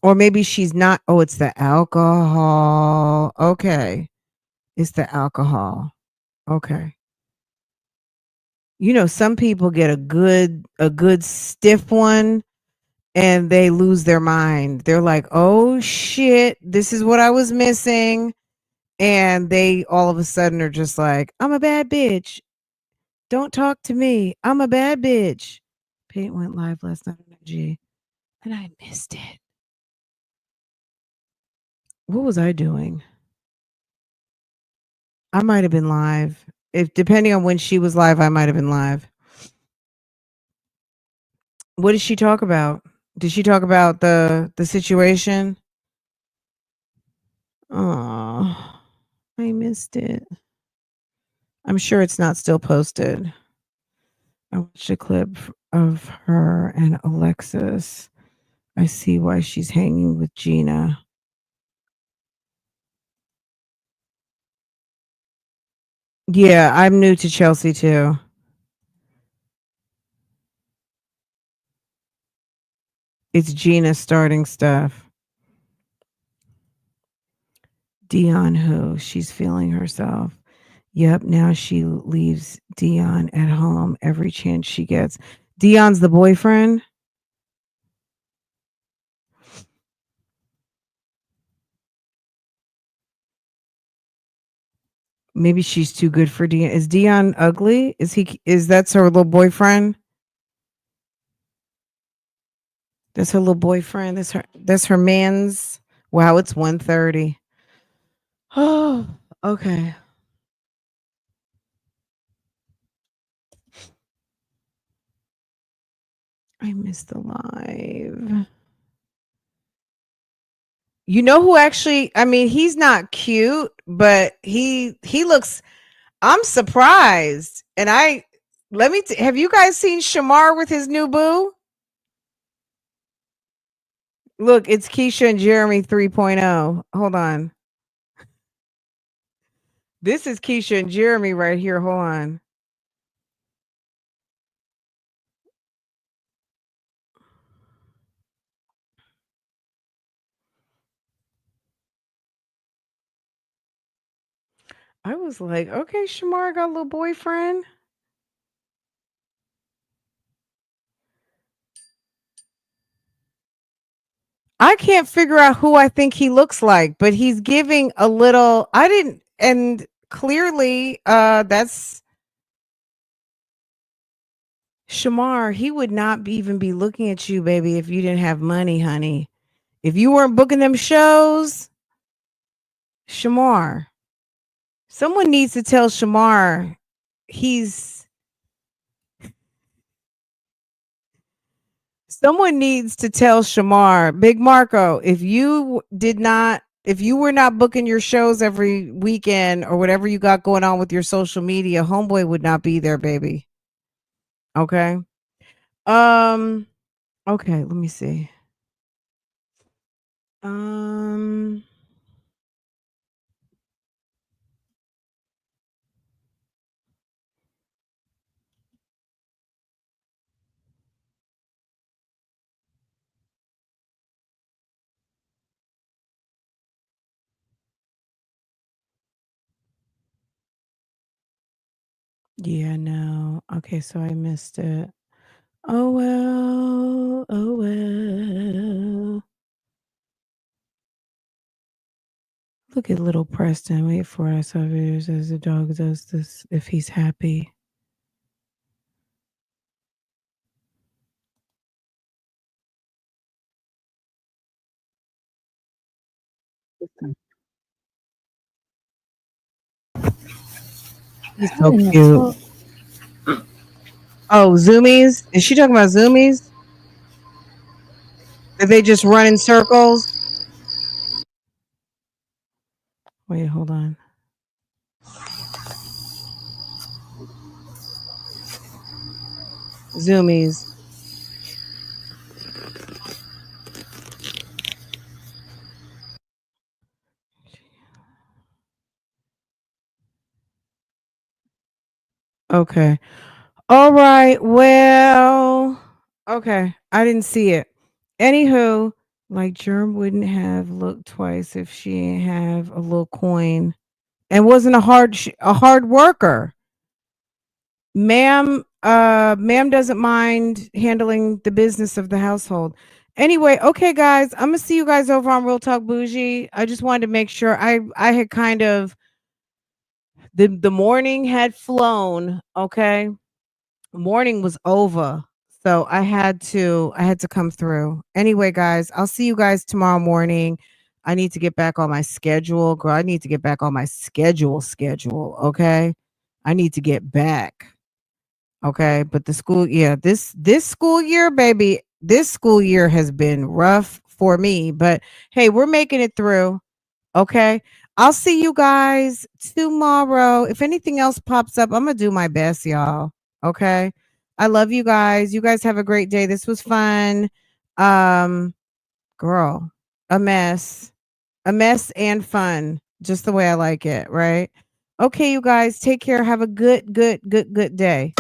Or maybe she's not. Oh, it's the alcohol. Okay. It's the alcohol. Okay. Some people get a good stiff one and they lose their mind. They're like, "Oh shit, this is what I was missing." And they all of a sudden are just like, "I'm a bad bitch. Don't talk to me. I'm a bad bitch." Paint went live last night on IG and I missed it. What was I doing? I might have been live. If depending on when she was live, I might have been live. What did she talk about? Did she talk about the situation? Oh, I missed it. I'm sure it's not still posted. I watched a clip of her and Alexis. I see why she's hanging with Gina. Yeah, I'm new to Chelsea too. It's Gina starting stuff. Dion who? She's feeling herself. Yep, now she leaves Dion at home every chance she gets. Dion's the boyfriend? Maybe she's too good for Dion. Is Dion ugly? Is that's her little boyfriend? That's her little boyfriend. That's her man's. Wow, it's 1:30. Oh, okay. I missed the live. You know who actually, I mean, he's not cute, but he looks, I'm surprised. And have you guys seen Shamar with his new boo? Look, it's Kesha and Jeremy 3.0. Hold on. This is Kesha and Jeremy right here. Hold on. I was like, okay, Shamar got a little boyfriend. I can't figure out who I think he looks like, but he's giving a little, I didn't, and clearly that's Shamar. He would not even be looking at you, baby, if you didn't have money, honey. If you weren't booking them shows, Shamar. Someone needs to tell Shamar he's someone needs to tell Shamar, Big Marco, if you were not booking your shows every weekend or whatever you got going on with your social media, homeboy would not be there, baby. Okay. Um, okay, let me see. Um Yeah, no. Okay, so I missed it. Oh well. Oh well. Look at little Preston. Wait for us over here as the dog does this if he's happy. He's so cute. Oh, zoomies? Is she talking about zoomies? That they just run in circles? Wait, hold on. Zoomies. Okay. All right. Well, okay. I didn't see it. Anywho, like Germ wouldn't have looked twice if she didn't have a little coin and wasn't a hard worker. Ma'am doesn't mind handling the business of the household. Anyway, okay, guys, I'm gonna see you guys over on Real Talk Bougie. I just wanted to make sure I had kind of the morning had flown. Okay, morning was over, so I had to come through. Anyway, guys, I'll see you guys tomorrow morning. I need to get back on my schedule, girl. I need to get back on my schedule. Okay, I need to get back. Okay, but the school, yeah, this school year, baby, this school year has been rough for me, but hey, we're making it through. Okay. I'll see you guys tomorrow. If anything else pops up, I'm going to do my best, y'all. Okay. I love you guys. You guys have a great day. This was fun. Um, girl, a mess. A mess and fun. Just the way I like it, right? Okay, you guys, take care. Have a good day.